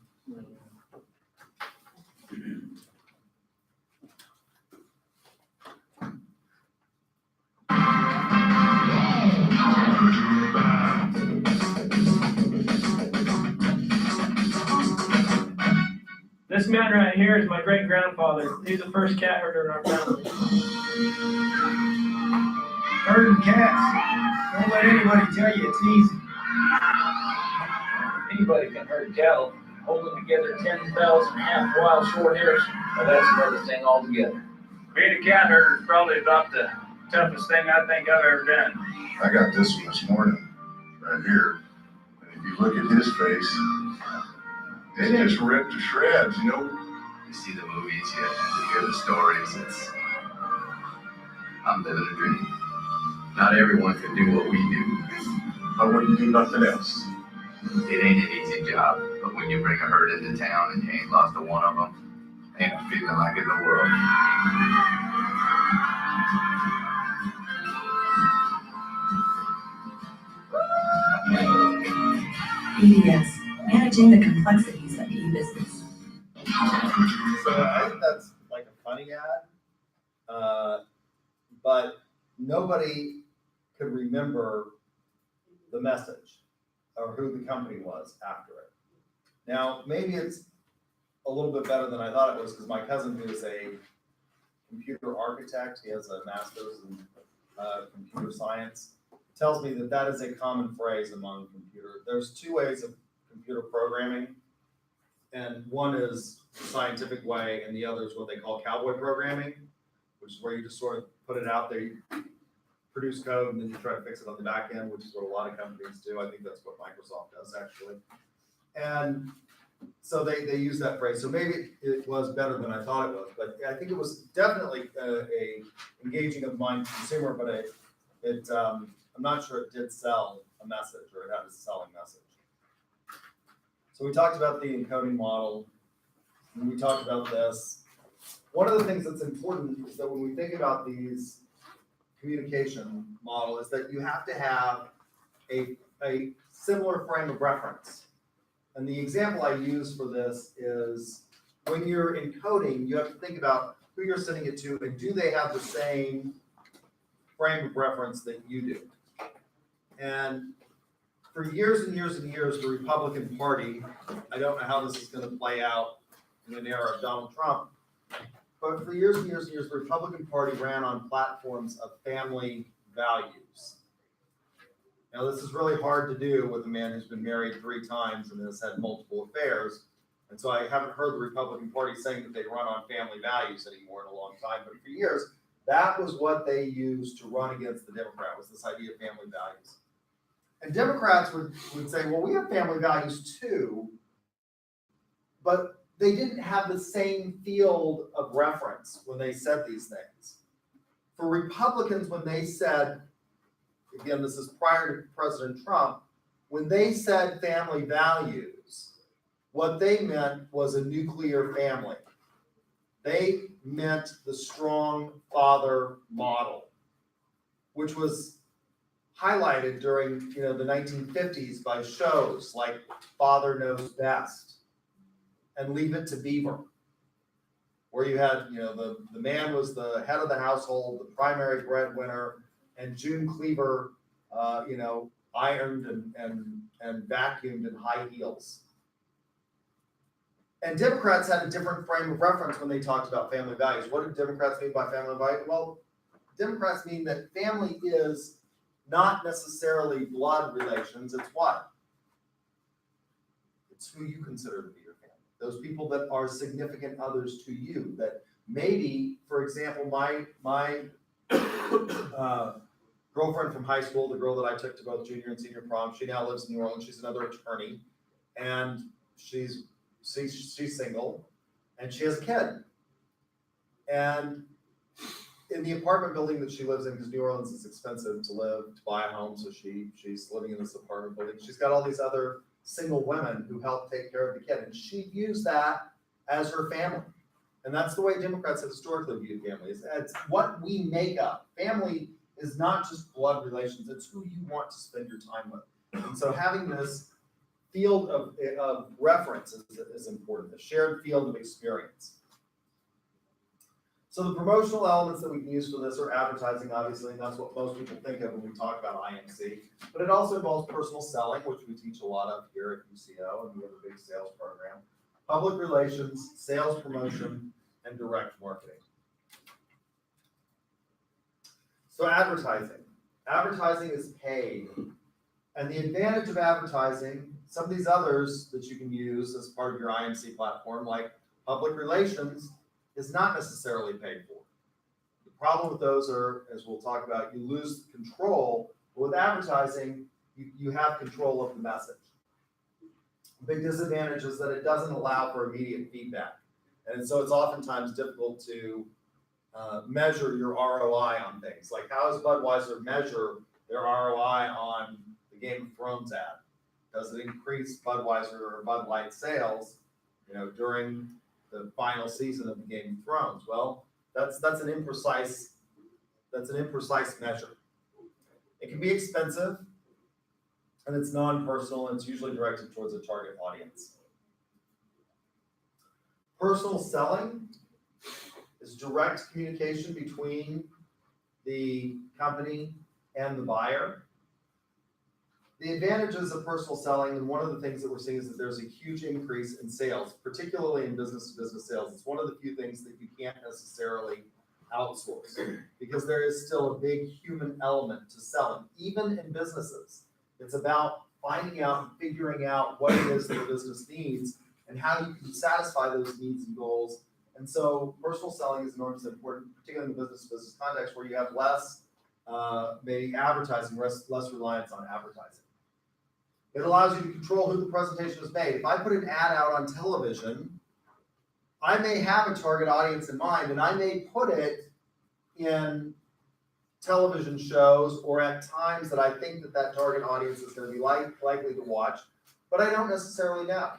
This man right here is my great grandfather. He's the first cat herder in our family. Herding cats. Don't let anybody tell you it's easy. Anybody can herd cattle. Holding together 10,000 half wild short hairs. Well, that's another thing altogether. Being a cat herder is probably about the toughest thing I think I've ever done. I got this one this morning, right here. And if you look at his face, it's just ripped to shreds, You see the movies, you hear the stories, I'm living a dream. Not everyone can do what we do. I wouldn't do nothing else. It ain't an easy job, but when you bring a herd into town and you ain't lost a one of them, ain't a feeling like in the world. EBS, managing the complexities of e-business. So I think that's like a funny ad, but nobody could remember the message or who the company was after it. Now, maybe it's a little bit better than I thought it was because my cousin, who is a computer architect, he has a master's in computer science, tells me that that is a common phrase among computers. There's two ways of computer programming, and one is the scientific way, and the other is what they call cowboy programming, which is where you just sort of put it out there, you produce code, and then you try to fix it on the back end, which is what a lot of companies do. I think that's what Microsoft does, actually. And So they use that phrase. So maybe it was better than I thought it was, but I think it was definitely a engaging of mind consumer, but I'm not sure it did sell a message or it had a selling message. So we talked about the encoding model, and we talked about this. One of the things that's important is that when we think about these communication model is that you have to have a similar frame of reference. And the example I use for this is when you're encoding, you have to think about who you're sending it to and do they have the same frame of reference that you do. And for years and years and years, the Republican Party, I don't know how this is going to play out in an era of Donald Trump, but for years and years and years, the Republican Party ran on platforms of family values. Now, this is really hard to do with a man who's been married 3 times and has had multiple affairs. And so I haven't heard the Republican Party saying that they run on family values anymore in a long time. But for years, that was what they used to run against the Democrat, was this idea of family values. And Democrats would say, well, we have family values too, but they didn't have the same field of reference when they said these things. For Republicans, when they said, again, this is prior to President Trump, when they said family values, what they meant was a nuclear family. They meant the strong father model, which was highlighted during the 1950s by shows like Father Knows Best and Leave It to Beaver, where you had the man was the head of the household, the primary breadwinner, and June Cleaver, ironed and vacuumed in high heels. And Democrats had a different frame of reference when they talked about family values. What did Democrats mean by family values? Well, Democrats mean that family is not necessarily blood relations. It's what? It's who you consider to be your family. Those people that are significant others to you. That maybe, for example, my girlfriend from high school, the girl that I took to both junior and senior prom, she now lives in New Orleans. She's another attorney, and she's single, and she has a kid. And in the apartment building that she lives in, because New Orleans is expensive to buy a home, so she's living in this apartment building. She's got all these other single women who help take care of the kid, and she views that as her family. And that's the way Democrats have historically viewed family. It's what we make up. Family is not just blood relations, it's who you want to spend your time with. And so having this field of reference is important, a shared field of experience. So the promotional elements that we can use for this are advertising, obviously, and that's what most people think of when we talk about IMC. But it also involves personal selling, which we teach a lot of here at UCO, and we have a big sales program. Public relations, sales promotion, and direct marketing. So advertising. Advertising is paid. And the advantage of advertising, some of these others that you can use as part of your IMC platform, like public relations, is not necessarily paid for. The problem with those are, as we'll talk about, you lose control. But with advertising, you have control of the message. The big disadvantage is that it doesn't allow for immediate feedback. And so it's oftentimes difficult to measure your ROI on things. Like, how does Budweiser measure their ROI on the Game of Thrones ad? Does it increase Budweiser or Bud Light sales, during the final season of the Game of Thrones? Well, that's an imprecise measure. It can be expensive, and it's non-personal, and it's usually directed towards a target audience. Personal selling is direct communication between the company and the buyer. The advantages of personal selling, and one of the things that we're seeing is that there's a huge increase in sales, particularly in business-to-business sales. It's one of the few things that you can't necessarily outsource because there is still a big human element to selling, even in businesses. It's about finding out and figuring out what it is that the business needs and how you can satisfy those needs and goals. And so personal selling is enormously important, particularly in the business-to-business context where you have less maybe advertising, less reliance on advertising. It allows you to control who the presentation is made. If I put an ad out on television, I may have a target audience in mind, and I may put it in television shows or at times that I think that that target audience is going to be likely to watch, but I don't necessarily know.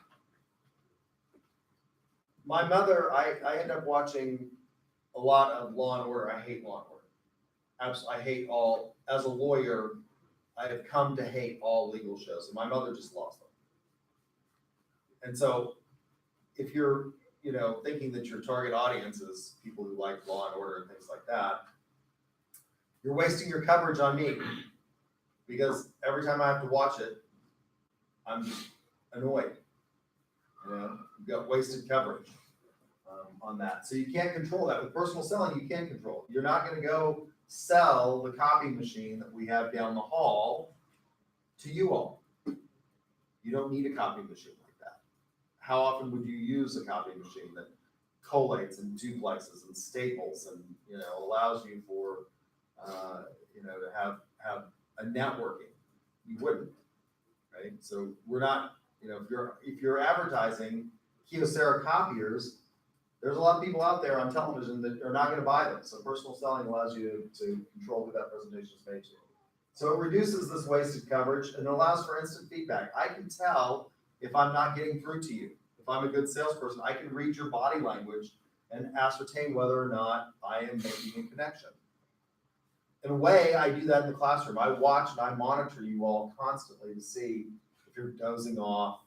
My mother, I end up watching a lot of Law and Order. I hate Law and Order. I hate all, as a lawyer, I have come to hate all legal shows, and my mother just lost them. And so if you're, thinking that your target audience is people who like Law and Order and things like that, you're wasting your coverage on me, because every time I have to watch it, I'm just annoyed. You've got wasted coverage on that. So you can't control that. With personal selling, you can control it. You're not going to go sell the copy machine that we have down the hall to you all. You don't need a copy machine like that. How often would you use a copy machine that collates and duplexes and staples and allows you for to have a networking? You wouldn't, right? So we're not, if you're advertising Kyocera copiers, there's a lot of people out there on television that are not going to buy them. So personal selling allows you to control who that presentation is made to. So it reduces this wasted coverage and allows for instant feedback. I can tell if I'm not getting through to you. If I'm a good salesperson, I can read your body language and ascertain whether or not I am making a connection. In a way, I do that in the classroom. I watch and I monitor you all constantly to see if you're dozing off,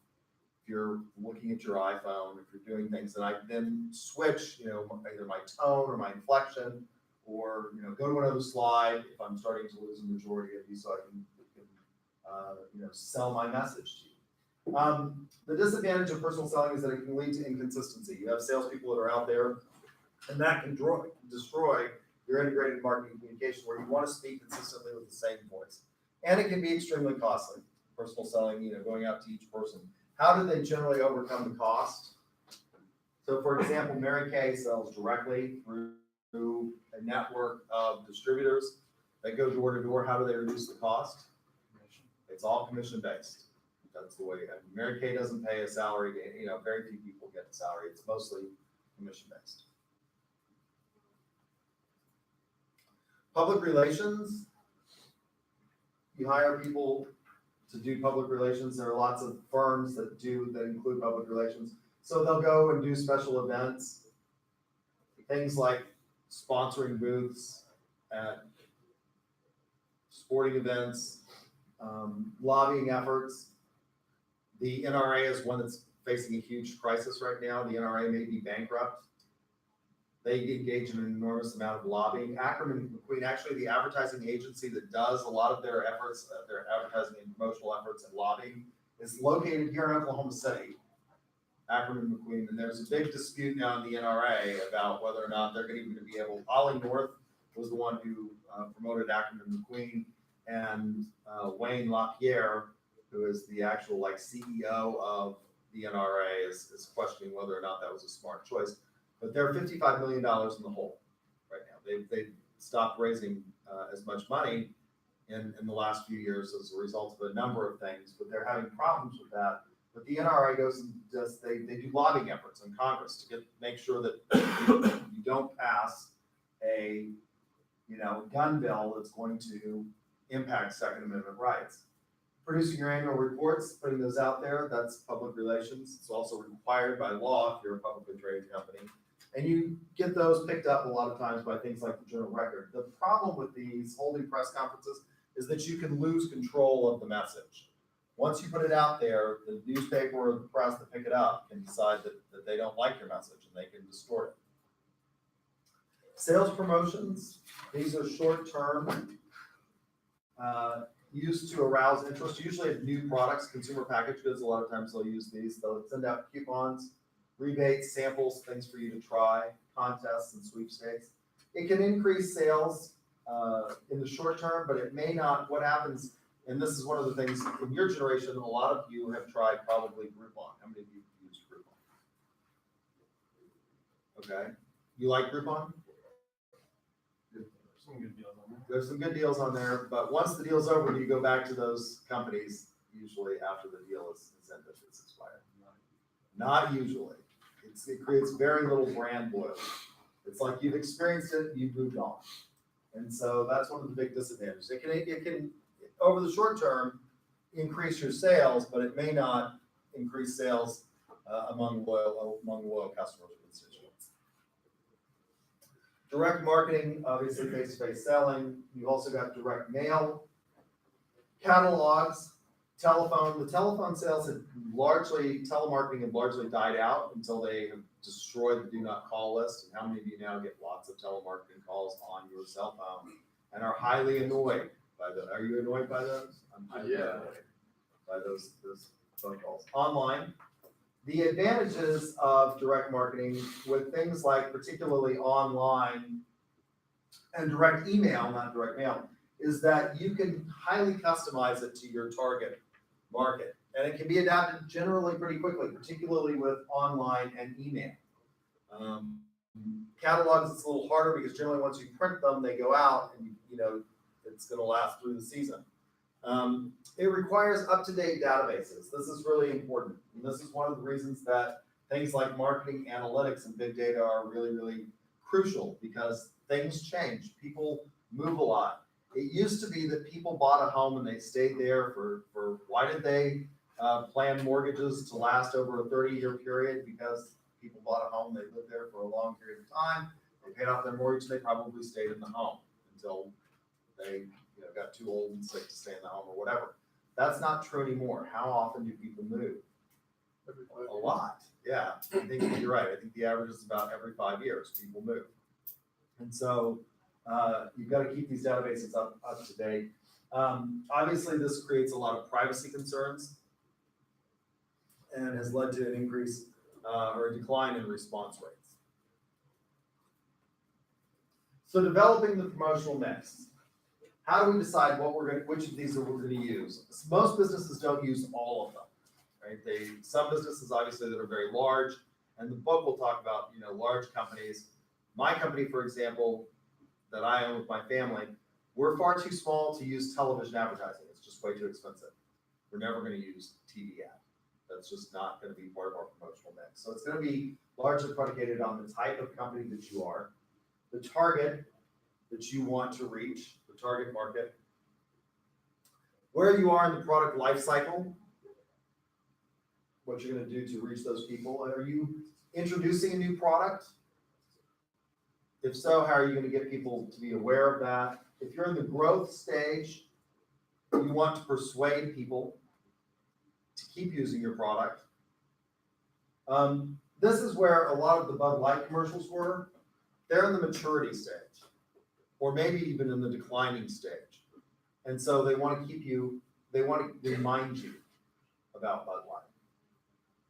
if you're looking at your iPhone, if you're doing things, and I then switch, either my tone or my inflection, or go to another slide if I'm starting to lose a majority of you, so I can sell my message to you. The disadvantage of personal selling is that it can lead to inconsistency. You have salespeople that are out there, and that can destroy your integrated marketing communication, where you want to speak consistently with the same voice, and it can be extremely costly. Personal selling, going out to each person. How do they generally overcome the cost? So, for example, Mary Kay sells directly through a network of distributors that go door to door. How do they reduce the cost? It's all commission based. That's the way. Mary Kay doesn't pay a salary. Very few people get a salary. It's mostly commission based. Public relations. You hire people to do public relations. There are lots of firms that include public relations. So they'll go and do special events, things like sponsoring booths at sporting events, lobbying efforts. The NRA is one that's facing a huge crisis right now. The NRA may be bankrupt. They engage in an enormous amount of lobbying. Ackerman McQueen, actually the advertising agency that does a lot of their efforts, their advertising and promotional efforts and lobbying, is located here in Oklahoma City, Ackerman McQueen. And there's a big dispute now in the NRA about whether or not they're going to be able. Ollie North was the one who promoted Ackerman McQueen, and Wayne LaPierre, who is the actual CEO of the NRA, is questioning whether or not that was a smart choice. But they're $55 million in the hole right now. They've stopped raising as much money in the last few years as a result of a number of things, but they're having problems with that. But the NRA goes and they do lobbying efforts in Congress to make sure that you don't pass a gun bill that's going to impact Second Amendment rights. Producing your annual reports, putting those out there, that's public relations. It's also required by law if you're a publicly traded company. And you get those picked up a lot of times by things like the Journal Record. The problem with these holding press conferences is that you can lose control of the message. Once you put it out there, the newspaper or the press that pick it up can decide that they don't like your message and they can distort it. Sales promotions, these are short-term, used to arouse interest, usually of new products, consumer packaged goods. A lot of times they'll use these. They'll send out coupons, rebates, samples, things for you to try, contests and sweepstakes. It can increase sales in the short term, but it may not. What happens, and this is one of the things in your generation, a lot of you have tried probably Groupon. How many of you use Groupon? Okay. You like Groupon? Some good deals on there. There's some good deals on there, but once the deal's over, you go back to those companies usually after the deal is ended, it's expired. Not usually. It creates very little brand loyalty. It's like you've experienced it, you've moved on. And so that's one of the big disadvantages. It can over the short term, increase your sales, but it may not increase sales among loyal customers or constituents. Direct marketing, obviously face-to-face selling. You've also got direct mail, catalogs, telephone. The telephone sales had telemarketing had largely died out until they have destroyed the do not call list. And how many of you now get lots of telemarketing calls on your cell phone and are highly annoyed by those? Are you annoyed by those? I'm highly annoyed by those phone calls. Online, the advantages of direct marketing with things like particularly online and direct email, not direct mail, is that you can highly customize it to your target market. And it can be adapted generally pretty quickly, particularly with online and email. Catalogs, it's a little harder because generally once you print them, they go out and it's going to last through the season. It requires up-to-date databases. This is really important. And this is one of the reasons that things like marketing analytics and big data are really, really crucial because things change. People move a lot. It used to be that people bought a home and they stayed there for why did they plan mortgages to last over a 30-year period? Because people bought a home, they lived there for a long period of time, they paid off their mortgage, they probably stayed in the home until they got too old and sick to stay in the home or whatever. That's not true anymore. How often do people move? A lot. Yeah, I think you're right. I think the average is about every 5 years people move. And so you've got to keep these databases up to date. Obviously, this creates a lot of privacy concerns and has led to an increase or a decline in response rates. So developing the promotional mix. How do we decide which of these we're going to use? Most businesses don't use all of them, right? Some businesses obviously that are very large, and the book will talk about large companies. My company, for example, that I own with my family, we're far too small to use television advertising. It's just way too expensive. We're never going to use TV ad. That's just not going to be part of our promotional mix. So it's going to be largely predicated on the type of company that you are, the target that you want to reach, the target market, where you are in the product life cycle, what you're going to do to reach those people. Are you introducing a new product? If so, how are you going to get people to be aware of that? If you're in the growth stage, you want to persuade people to keep using your product. This is where a lot of the Bud Light commercials were. They're in the maturity stage, or maybe even in the declining stage. And so they want to remind you about Bud Light.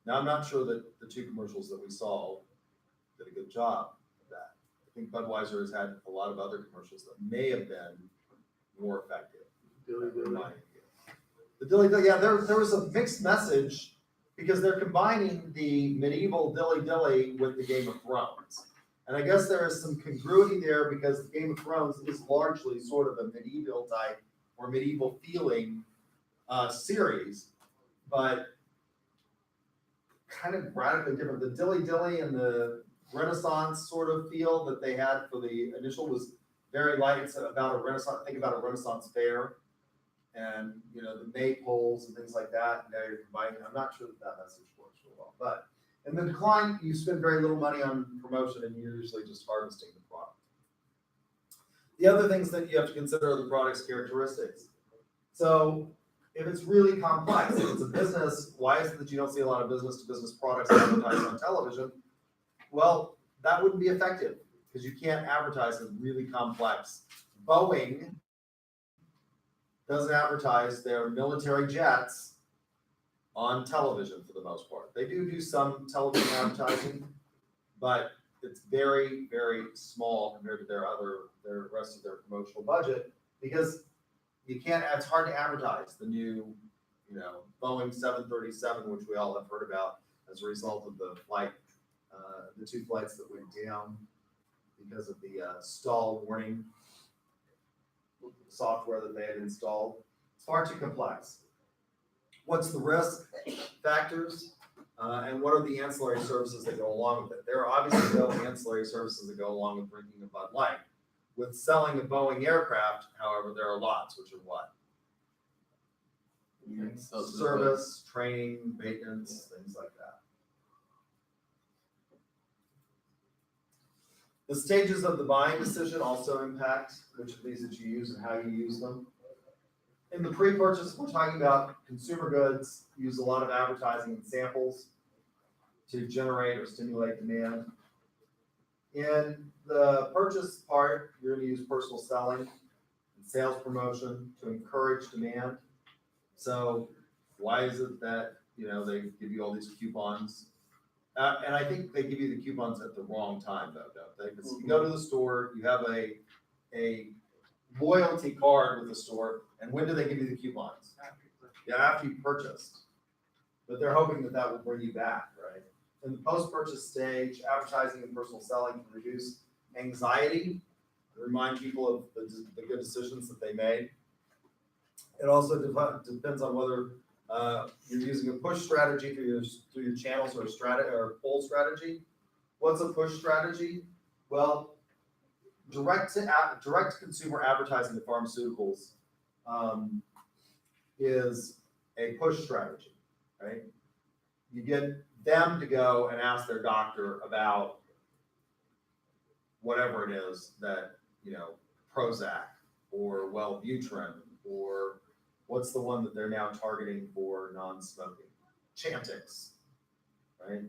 Now, I'm not sure that the two commercials that we saw did a good job of that. I think Budweiser has had a lot of other commercials that may have been more effective. The Dilly Dilly, yeah, there was a mixed message because they're combining the medieval Dilly Dilly with the Game of Thrones. And I guess there is some congruity there because the Game of Thrones is largely sort of a medieval type or medieval feeling series, but kind of radically different. The Dilly Dilly and the Renaissance sort of feel that they had for the initial was very light. It's about a Renaissance, think about a Renaissance fair and the maypoles and things like that. Now you're combining. I'm not sure that message works real well, but in the decline, you spend very little money on promotion and you're usually just harvesting the product. The other things that you have to consider are the product's characteristics. So if it's really complex, if it's a business, why is it that you don't see a lot of business-to-business products advertised on television? Well, that wouldn't be effective because you can't advertise a really complex. Boeing doesn't advertise their military jets on television for the most part. They do some television advertising, but it's very, very small compared to their rest of their promotional budget because it's hard to advertise the new, Boeing 737, which we all have heard about as a result of the flight, the two flights that went down because of the stall warning software that they had installed. It's far too complex. What's the risk factors? And what are the ancillary services that go along with it? There are obviously no ancillary services that go along with drinking a Bud Light. With selling a Boeing aircraft, however, there are lots, which are what? Service, training, maintenance, things like that. The stages of the buying decision also impact which of these that you use and how you use them. In the pre-purchase, we're talking about consumer goods, use a lot of advertising and samples to generate or stimulate demand. In the purchase part, you're going to use personal selling and sales promotion to encourage demand. So why is it that, they give you all these coupons? And I think they give you the coupons at the wrong time though, don't they? Because you go to the store, you have a loyalty card with the store, and when do they give you the coupons? Yeah, after you purchased. But they're hoping that that will bring you back, right? In the post-purchase stage, advertising and personal selling can reduce anxiety, remind people of the good decisions that they made. It also depends on whether you're using a push strategy through your channels or a pull strategy. What's a push strategy? Well, direct consumer advertising to pharmaceuticals is a push strategy, right? You get them to go and ask their doctor about whatever it is that, Prozac or Wellbutrin, or what's the one that they're now targeting for non-smoking? Chantix, right?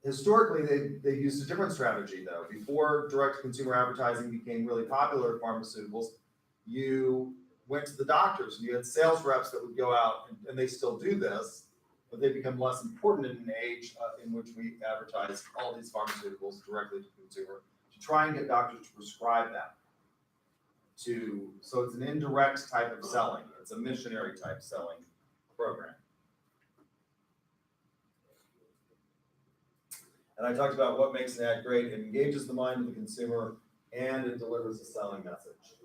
Historically, they used a different strategy though. Before direct-to-consumer advertising became really popular in pharmaceuticals, you went to the doctors and you had sales reps that would go out, and they still do this, but they become less important in an age in which we advertise all these pharmaceuticals directly to the consumer to try and get doctors to prescribe them. So it's an indirect type of selling. It's a missionary type selling program. And I talked about what makes an ad great. It engages the mind of the consumer and it delivers a selling message.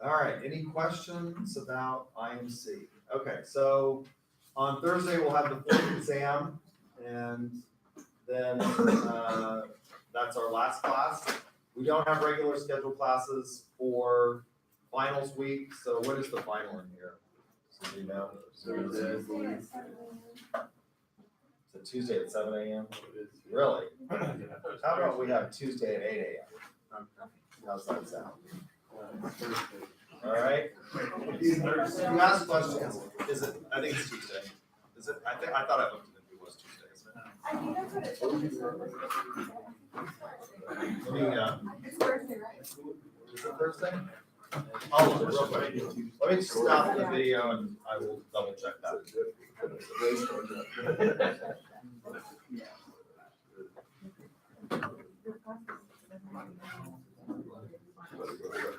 All right, any questions about IMC? Okay, so on Thursday we'll have the fourth exam, and then that's our last class. We don't have regular scheduled classes for finals week, so what is the final in here? So do you know? It's a Tuesday at 7 a.m.? Really? How about we have Tuesday at 8 a.m.? How's that sound? All right. You ask questions. Is it? I think it's Tuesday. Is it? I thought I looked at it. It was Tuesday, isn't it? I think that's what it Let me. It's Thursday, right? Is it Thursday? I'll look real quick. Let me stop the video and I will double check that.